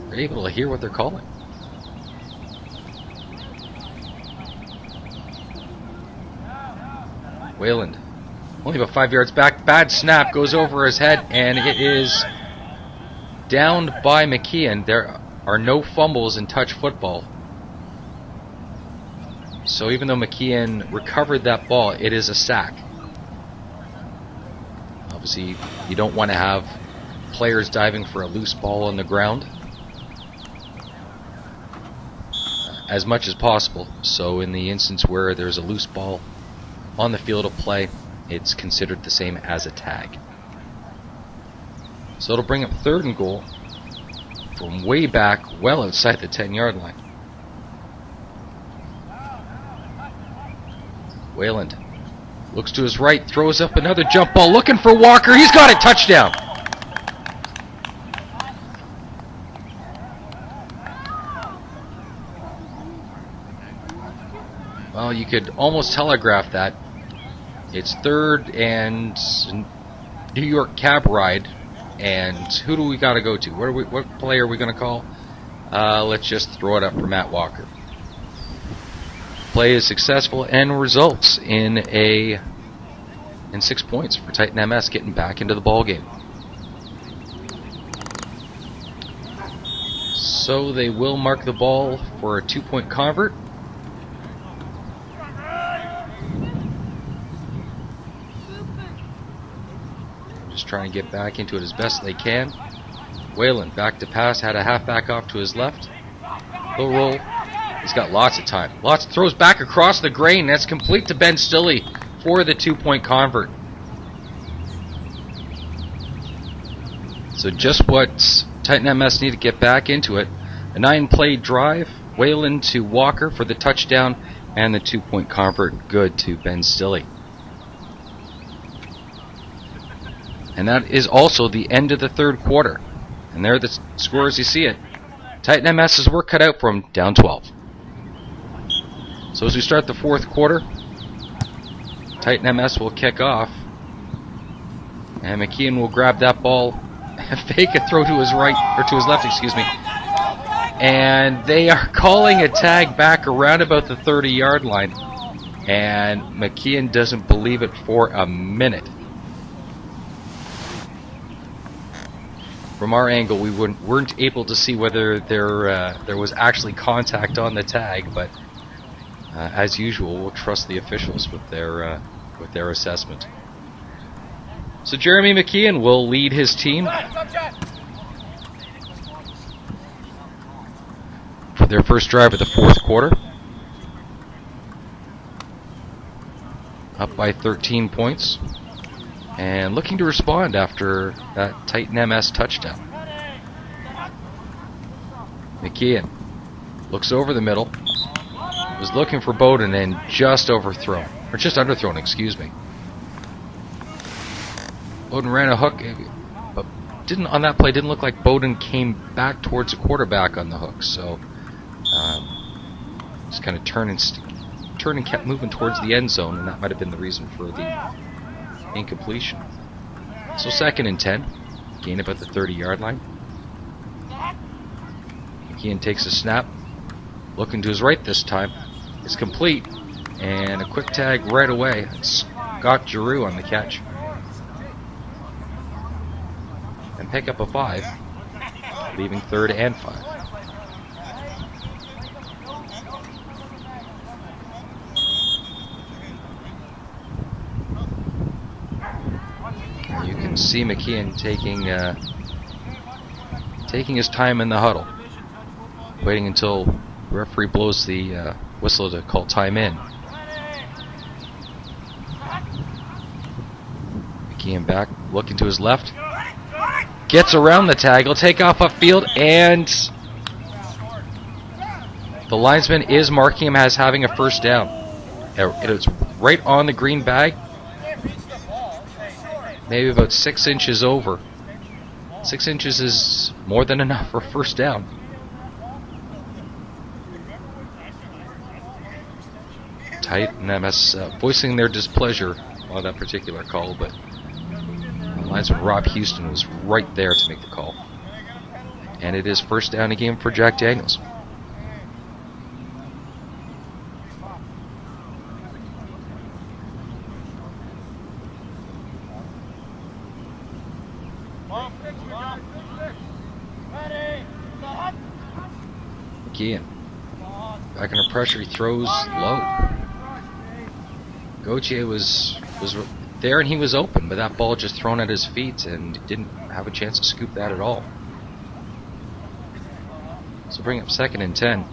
They're able to hear what they're calling. Wayland, only about 5 yards back. Bad snap, goes over his head, and it is downed by McKeon. There are no fumbles in touch football. So even though McKeon recovered that ball, it is a sack. Obviously, you don't want to have players diving for a loose ball on the ground as much as possible. So in the instance where there's a loose ball on the field of play, it's considered the same as a tag. So it'll bring up third and goal from way back, well outside the 10-yard line. Wayland looks to his right, throws up another jump ball, looking for Walker. He's got it, touchdown. Well, you could almost telegraph that. It's third and New York cab ride, and who do we got to go to? What play are we going to call? Let's just throw it up for Matt Walker. Play is successful and results in 6 points for Titan MS, getting back into the ball game. So they will mark the ball for a 2-point convert. Just trying to get back into it as best they can. Whalen back to pass, had a halfback off to his left. Low roll. He's got lots of time. Lots throws back across the grain. That's complete to Ben Stilley for the 2-point convert. So just what Titan MS need to get back into it. A 9-play drive. Whalen to Walker for the touchdown, and the 2-point convert good to Ben Stilley. And that is also the end of the third quarter. And there are the scores, you see it. Titan MS's work cut out for him, down 12. So as we start the fourth quarter, Titan MS will kick off. And McKeon will grab that ball, fake a throw to his right, or to his left, excuse me. And they are calling a tag back around about the 30-yard line. And McKeon doesn't believe it for a minute. From our angle, we weren't able to see whether there was actually contact on the tag, but as usual, we'll trust the officials with their assessment. So Jeremy McKeon will lead his team for their first drive of the fourth quarter, up by 13 points. And looking to respond after that Titan MS touchdown. McKeon looks over the middle, was looking for Bowden and just underthrown, excuse me. Bowden ran a hook, but on that play didn't look like Bowden came back towards the quarterback on the hook, so just kind of turned and kept moving towards the end zone, and that might have been the reason for the incompletion. So 2nd and 10, gain about the 30-yard line. McKeon takes a snap, looking to his right this time. It's complete, and a quick tag right away. It's Scott Giroux on the catch. And pick up a 5, leaving 3rd and 5. You can see McKeon taking his time in the huddle, waiting until the referee blows the whistle to call time in. McKeon back, looking to his left, gets around the tag, he'll take off upfield, and the linesman is marking him as having a first down. It is right on the green bag, maybe about 6 inches over. 6 inches is more than enough for a first down. Titan MS voicing their displeasure on that particular call, but linesman Rob Houston was right there to make the call. And it is first down again for Jack Daniels. McKeon back under pressure, he throws low. Gauthier was there and he was open, but that ball just thrown at his feet and didn't have a chance to scoop that at all. So bring up 2nd and 10.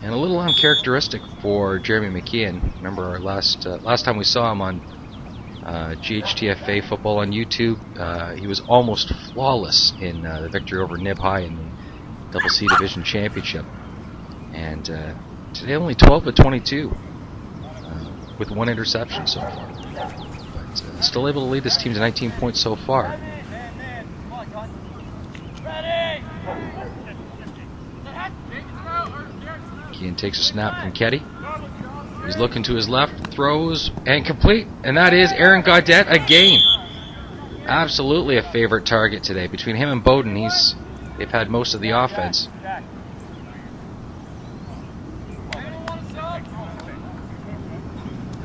And a little uncharacteristic for Jeremy McKeon. Remember our last time we saw him on GHTFA Football on YouTube, he was almost flawless in the victory over Nib High in the Double C Division Championship. And today only 12 of 22 with 1 interception so far. But still able to lead this team to 19 points so far. McKeon takes a snap from Ketty. He's looking to his left, throws, and complete. And that is Aaron Gaudette again. Absolutely a favorite target today. Between him and Bowden, they've had most of the offense.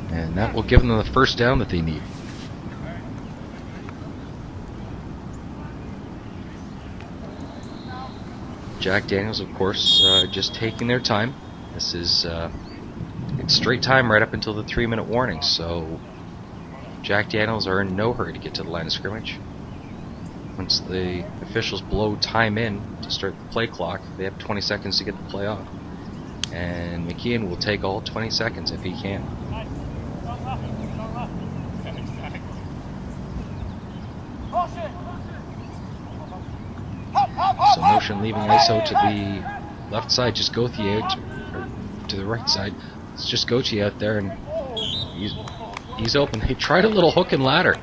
And that will give them the first down that they need. Jack Daniels, of course, just taking their time. This is it's straight time right up until the 3-minute warning, so Jack Daniels are in no hurry to get to the line of scrimmage. Once the officials blow time in to start the play clock, they have 20 seconds to get the play off. And McKeon will take all 20 seconds if he can. So motion leaving ISO to the left side, just Gauthier to the right side. It's just Gauthier out there, and he's open. He tried a little hook and ladder.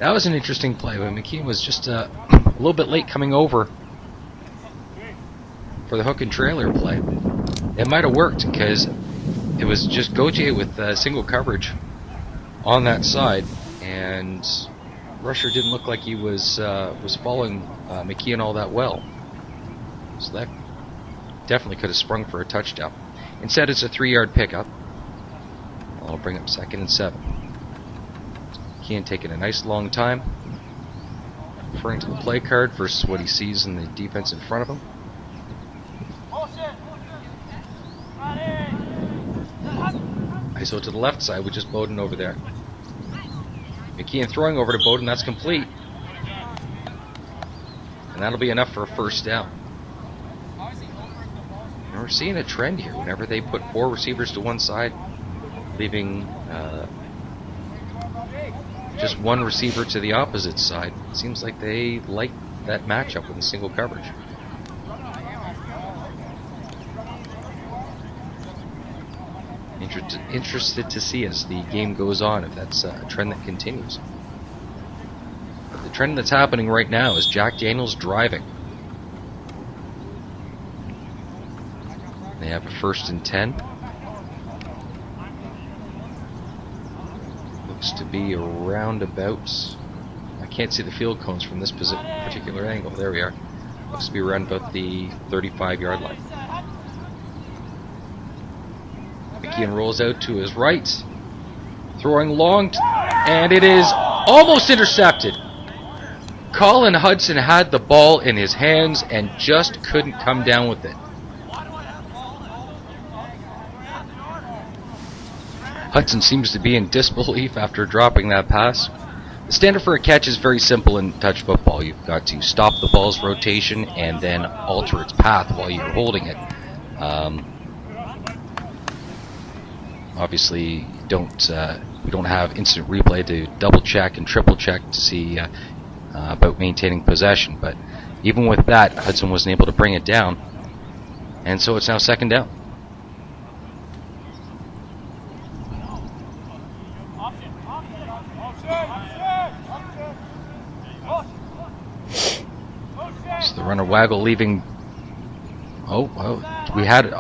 That was an interesting play, but McKeon was just a little bit late coming over for the hook and trailer play. It might have worked because it was just Gauthier with single coverage on that side, and Rusher didn't look like he was following McKeon all that well. So that definitely could have sprung for a touchdown. Instead, it's a 3-yard pickup. I'll bring up 2nd and 7. McKeon taking a nice long time, referring to the play card versus what he sees in the defense in front of him. ISO to the left side with just Bowden over there. McKeon throwing over to Bowden, that's complete. And that'll be enough for a first down. And we're seeing a trend here. Whenever they put 4 receivers to one side, leaving just 1 receiver to the opposite side, it seems like they like that matchup with a single coverage. Interested to see as the game goes on if that's a trend that continues. But the trend that's happening right now is Jack Daniels driving. They have a 1st and 10. Looks to be around about, I can't see the field cones from this particular angle. There we are. Looks to be around about the 35-yard line. McKeon rolls out to his right, throwing long, and it is almost intercepted. Colin Hudson had the ball in his hands and just couldn't come down with it. Hudson seems to be in disbelief after dropping that pass. The standard for a catch is very simple in touch football. You've got to stop the ball's rotation and then alter its path while you're holding it. Obviously, we don't have instant replay to double check and triple check to see about maintaining possession. But even with that, Hudson wasn't able to bring it down, and so it's now second down. So the runner Waggle leaving. We had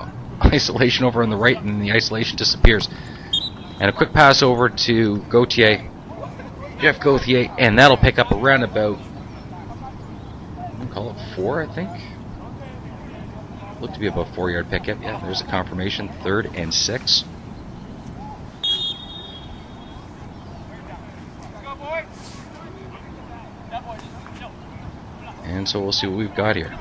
isolation over on the right, and the isolation disappears. And a quick pass over to Gauthier, Jeff Gauthier, and that'll pick up around about, we'll call it 4, I think. Looked to be about 4-yard pickup. Yeah, there's a confirmation. 3rd and 6. And so we'll see what we've got here.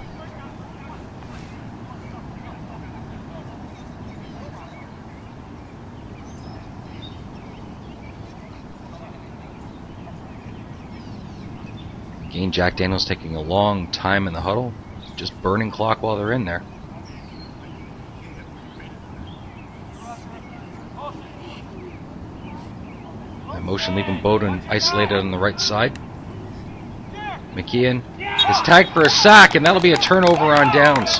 Again, Jack Daniels taking a long time in the huddle, just burning clock while they're in there. That motion leaving Bowden isolated on the right side. McKeon is tagged for a sack, and that'll be a turnover on downs.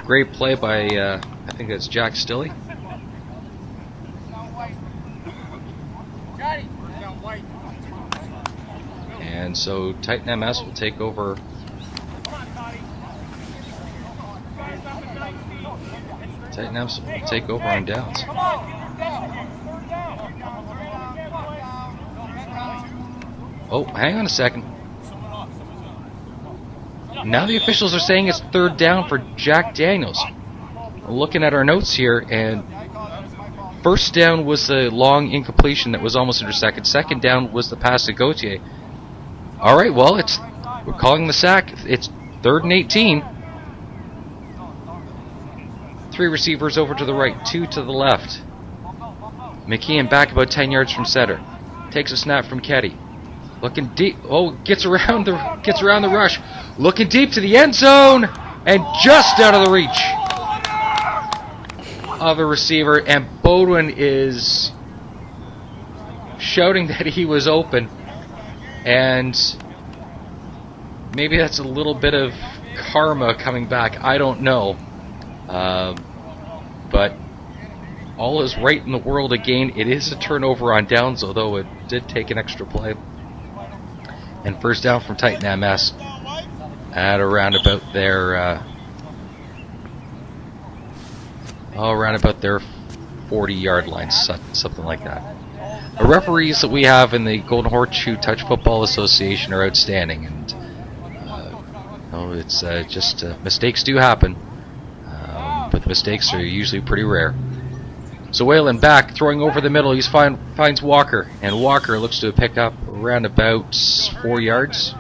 Great play by, I think that's Jack Stilley. And so Titan MS will take over. Titan MS will take over on downs. Oh, hang on a second. Now the officials are saying it's 3rd down for Jack Daniels. Looking at our notes here, and first down was the long incompletion that was almost intercepted. Second down was the pass to Gauthier. All right, well, we're calling the sack. It's 3rd and 18. 3 receivers over to the right, 2 to the left. McKeon back about 10 yards from center. Takes a snap from Ketty. Looking deep. Oh, gets around the rush. Looking deep to the end zone, and just out of the reach of a receiver. And Bowden is shouting that he was open. And maybe that's a little bit of karma coming back. I don't know. But all is right in the world again. It is a turnover on downs, although it did take an extra play. And first down from Titan MS at around about their 40-yard line, something like that. The referees that we have in the Golden Horseshoe Touch Football Association are outstanding, and it's just mistakes do happen, but the mistakes are usually pretty rare. So Whalen back, throwing over the middle. He finds Walker, and Walker looks to pick up around about 4 yards.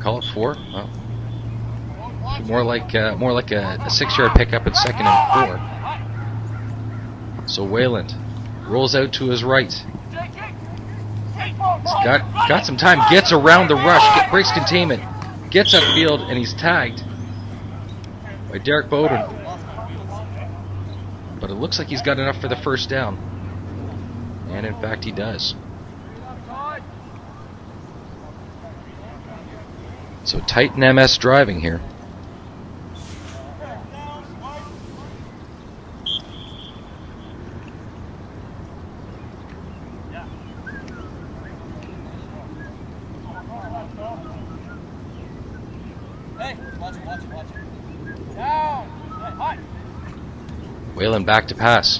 Call it 4. Well, more like a 6-yard pickup at 2nd and 4. So Wayland rolls out to his right. He's got some time. Gets around the rush. Breaks containment. Gets upfield, and he's tagged by Derek Bowden. But it looks like he's got enough for the first down, and in fact he does. So Titan MS driving here. Whalen back to pass.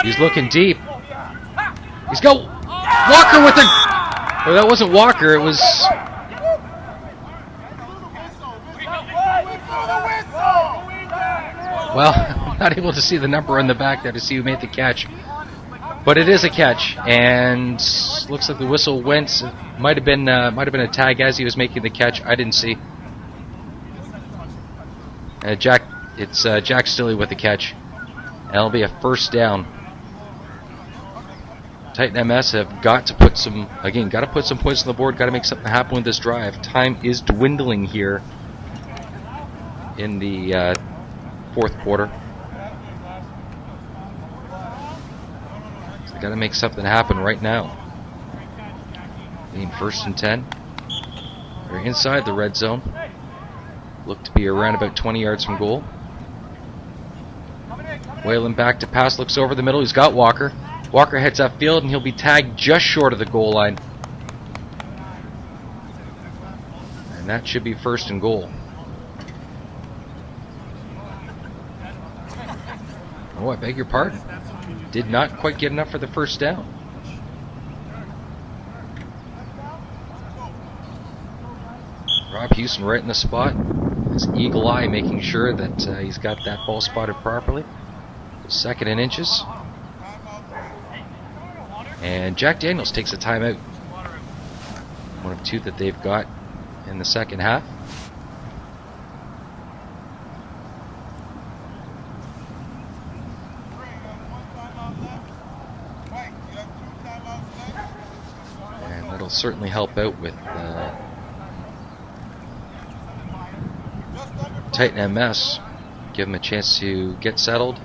He's looking deep. He's got Walker with the... Oh, that wasn't Walker, it was... Well, I'm not able to see the number on the back there to see who made the catch. But it is a catch, and looks like the whistle went. Might have been a tag as he was making the catch. I didn't see. Jack Stilley with the catch, and it'll be a first down. Titan MS have got to put some points on the board. Got to make something happen with this drive. Time is dwindling here in the fourth quarter. Got to make something happen right now. Being first and 10. They're inside the red zone. Look to be around about 20 yards from goal. Whalen back to pass, looks over the middle. He's got Walker. Walker heads upfield and he'll be tagged just short of the goal line. And that should be first and goal. Oh, I beg your pardon. Did not quite get enough for the first down. Rob Houston right in the spot. His eagle eye making sure that he's got that ball spotted properly. Second and inches. And Jack Daniels takes a timeout. One of two that they've got in the second half. Certainly help out with Titan MS. Give them a chance to get settled,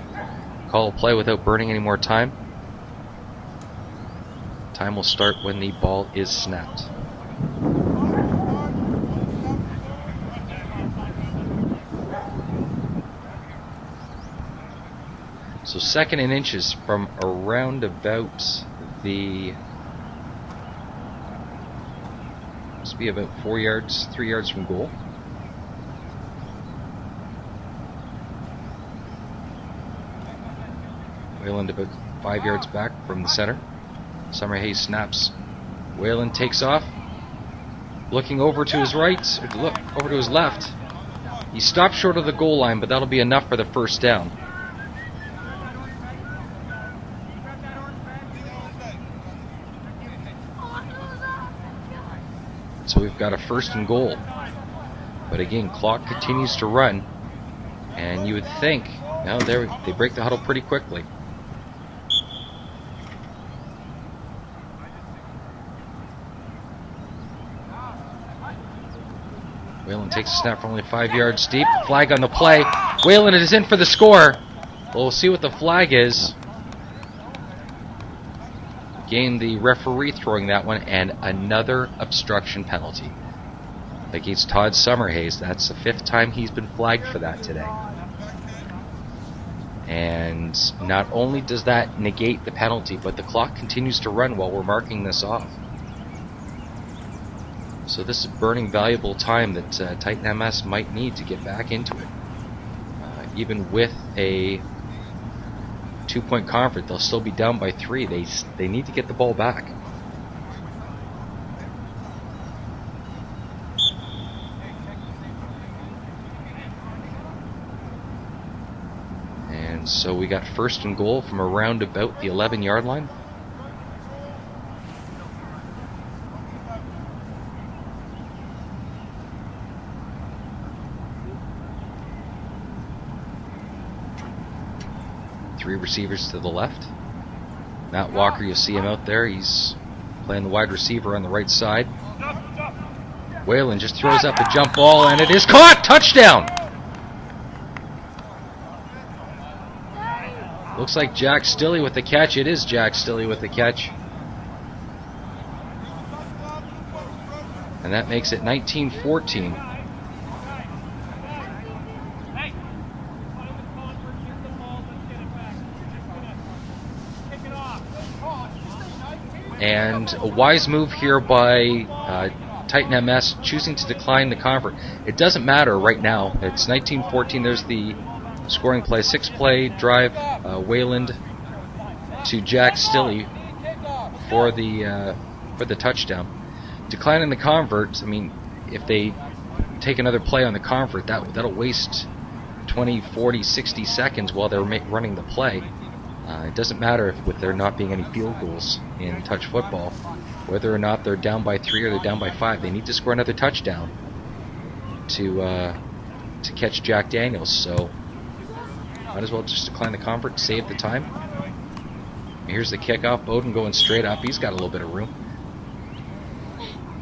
call a play without burning any more time. Time will start when the ball is snapped. So second and inches from around about the be about 3 yards from goal. Wayland about 5 yards back from the center. Summerhays snaps. Wayland takes off. Looking over to his right, over to his left. He stopped short of the goal line, but that'll be enough for the first down. So we've got a first and goal. But again, clock continues to run. And you would think, they break the huddle pretty quickly. Whalen takes a snap from only 5 yards deep. Flag on the play. Whalen is in for the score. Well, we'll see what the flag is. Again, the referee throwing that one, and another obstruction penalty against Todd Summerhays. That's the 5th time he's been flagged for that today. And not only does that negate the penalty, but the clock continues to run while we're marking this off. So this is burning valuable time that Titan MS might need to get back into it. Even with a 2-point convert, they'll still be down by 3. They need to get the ball back. And so we got first and goal from around about the 11-yard line. Three receivers to the left. Matt Walker, you'll see him out there. He's playing the wide receiver on the right side. Whalen just throws up a jump ball, and it is caught! Touchdown! Looks like Jack Stilley with the catch. It is Jack Stilley with the catch. And that makes it 19-14. And a wise move here by Titan MS, choosing to decline the convert. It doesn't matter right now. It's 19-14. There's the scoring play. 6-play drive, Wayland to Jack Stilley for the touchdown. Declining the convert, I mean, if they take another play on the convert, that'll waste 20, 40, 60 seconds while they're running the play. It doesn't matter if with there not being any field goals in touch football, whether or not they're down by 3 or they're down by 5, they need to score another touchdown to catch Jack Daniels. So might as well just decline the convert, save the time. Here's the kickoff. Bowden going straight up. He's got a little bit of room.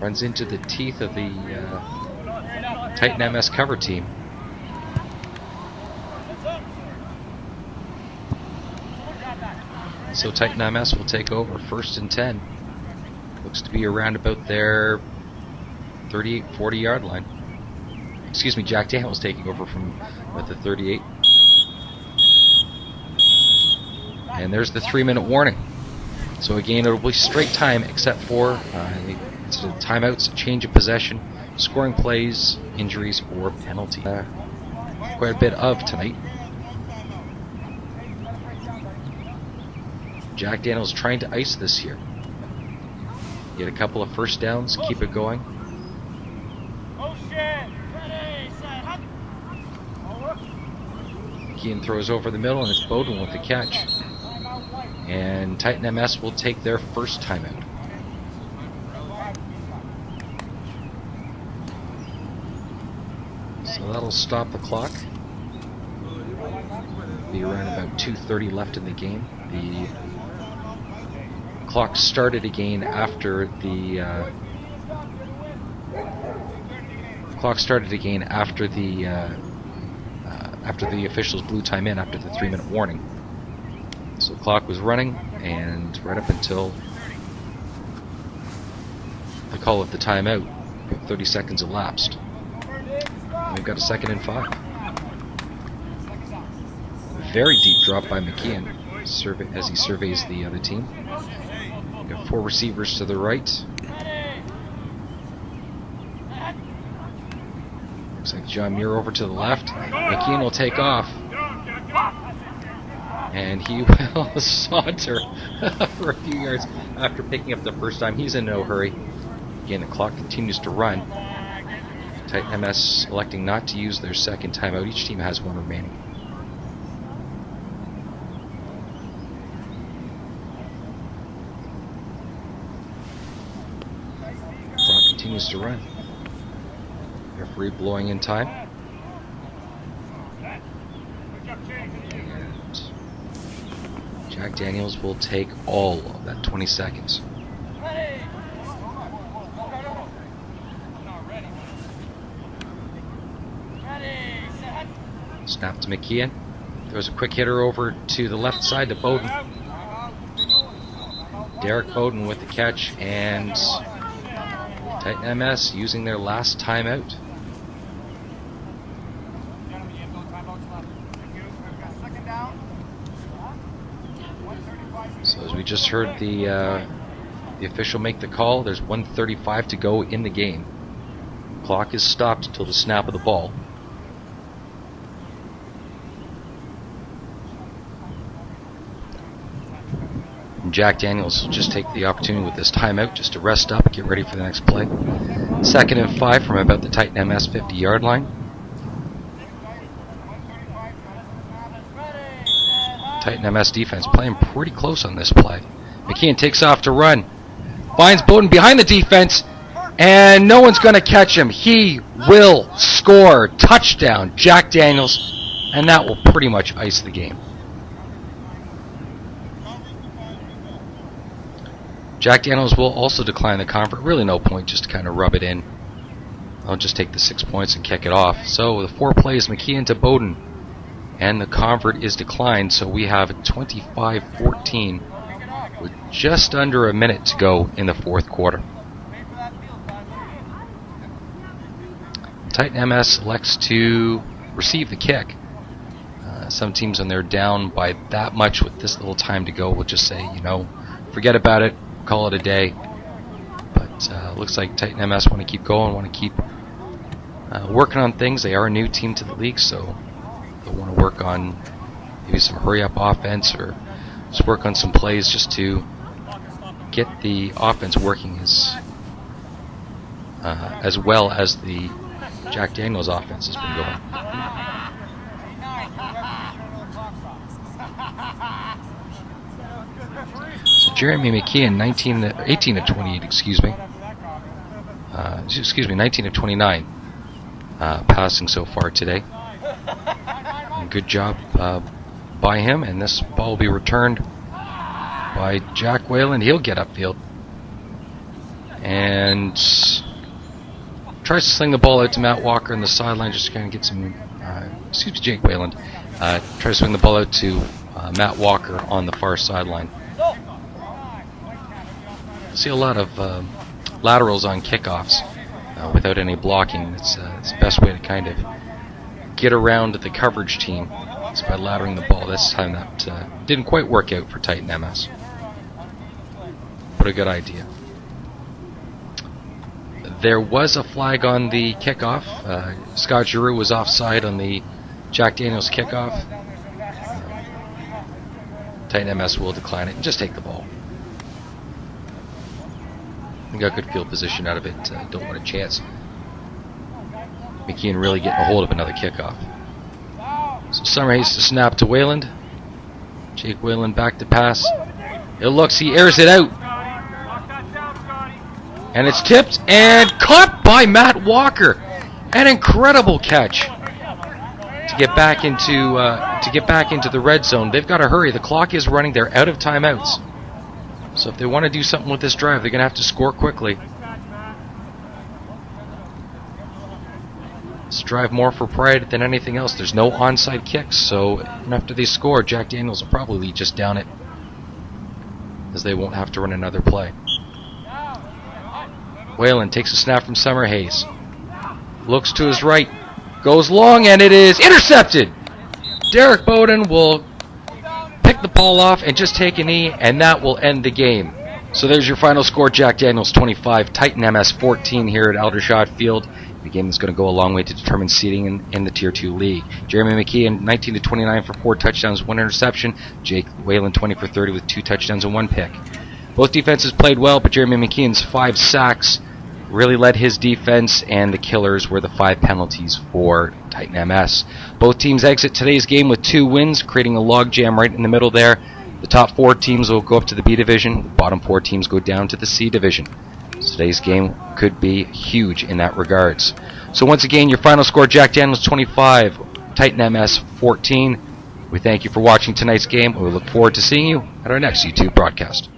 Runs into the teeth of the Titan MS cover team. So Titan MS will take over 1st and 10. Looks to be around about their 38, 40 yard line. Excuse me, Jack Daniels taking over from at the 38. And there's the 3-minute warning. So again, it'll be straight time except for instead of timeouts, change of possession, scoring plays, injuries, or penalty. Quite a bit of tonight. Jack Daniels trying to ice this here. Get a couple of first downs, keep it going. McKeon throws over the middle, and it's Bowden with the catch. And Titan MS will take their first timeout. So that'll stop the clock. Be around about 2:30 left in the game. The clock started again after the after the officials blew time in after the 3-minute warning. So the clock was running, and right up until the call of the timeout, 30 seconds elapsed. And we've got a 2nd and 5. Very deep drop by McKeon as he surveys the other team. We've got 4 receivers to the right. Looks like John Muir over to the left. McKeon will take off. And he will saunter for a few yards after picking up the first time. He's in no hurry. Again, the clock continues to run. Titan MS electing not to use their second timeout. Each team has 1 remaining. Clock continues to run. Referee blowing in time. And Jack Daniels will take all of that 20 seconds. Snap to McKeon. Throws a quick hitter over to the left side to Bowden. Derek Bowden with the catch, and Titan MS using their last timeout. So as we just heard the official make the call, there's 1:35 to go in the game. Clock is stopped until the snap of the ball. And Jack Daniels will just take the opportunity with this timeout just to rest up, get ready for the next play. 2nd and 5 from about the Titan MS 50-yard line. Titan MS defense playing pretty close on this play. McKeon takes off to run. Finds Bowden behind the defense, and no one's going to catch him. He will score. Touchdown, Jack Daniels, and that will pretty much ice the game. Jack Daniels will also decline the convert. Really no point, just to kind of rub it in. I'll just take the 6 points and kick it off. So the 4 plays, McKeon to Bowden, and the convert is declined. So we have 25-14 with just under a minute to go in the 4th quarter. Titan MS elects to receive the kick. Some teams, when they're down by that much with this little time to go, will just say, forget about it, call it a day. But looks like Titan MS want to keep going, want to keep working on things. They are a new team to the league, so they'll want to work on maybe some hurry-up offense, or just work on some plays just to get the offense working as well as the Jack Daniels offense has been going. Jeremy McKeon, 18 of 28, 19 of 29 passing so far today. And good job by him, and this ball will be returned by Jack Whalen. He'll get upfield and tries to sling the ball out to Matt Walker on the sideline, just to kind of get some, Jake Whalen tries to swing the ball out to Matt Walker on the far sideline. See a lot of laterals on kickoffs without any blocking. It's the best way to kind of get around the coverage team is by laterally the ball. This time that didn't quite work out for Titan MS, but a good idea. There was a flag on the kickoff. Scott Giroux was offside on the Jack Daniels kickoff. Titan MS will decline it and just take the ball. We got good field position out of it. Don't want a chance. McKeon really getting a hold of another kickoff. So Summerhays to snap to Wayland. Jake Wayland back to pass. It looks, he airs it out. And it's tipped and caught by Matt Walker. An incredible catch to get back into the red zone. They've got to hurry. The clock is running. They're out of timeouts. So if they want to do something with this drive, they're going to have to score quickly. Let's drive more for pride than anything else. There's no onside kicks, so after they score, Jack Daniels will probably just down it, as they won't have to run another play. Whalen takes a snap from Summerhays. Looks to his right. Goes long, and it is intercepted. Derek Bowden will pick the ball off and just take a knee, and that will end the game. So there's your final score. Jack Daniels 25, Titan MS 14 here at Aldershot Field. The game is going to go a long way to determine seeding in the Tier 2 league. Jeremy McKeon 19 to 29 for 4 touchdowns, 1 interception. Jake Whalen 20 for 30 with 2 touchdowns and 1 pick. Both defenses played well, but Jeremy McKeon's 5 sacks really led his defense, and the killers were the 5 penalties for Titan MS. Both teams exit today's game with 2 wins, creating a logjam right in the middle there. The top 4 teams will go up to the B division. The bottom 4 teams go down to the C division. Today's game could be huge in that regards. So once again, your final score, Jack Daniels 25, Titan MS 14. We thank you for watching tonight's game, and we look forward to seeing you at our next YouTube broadcast.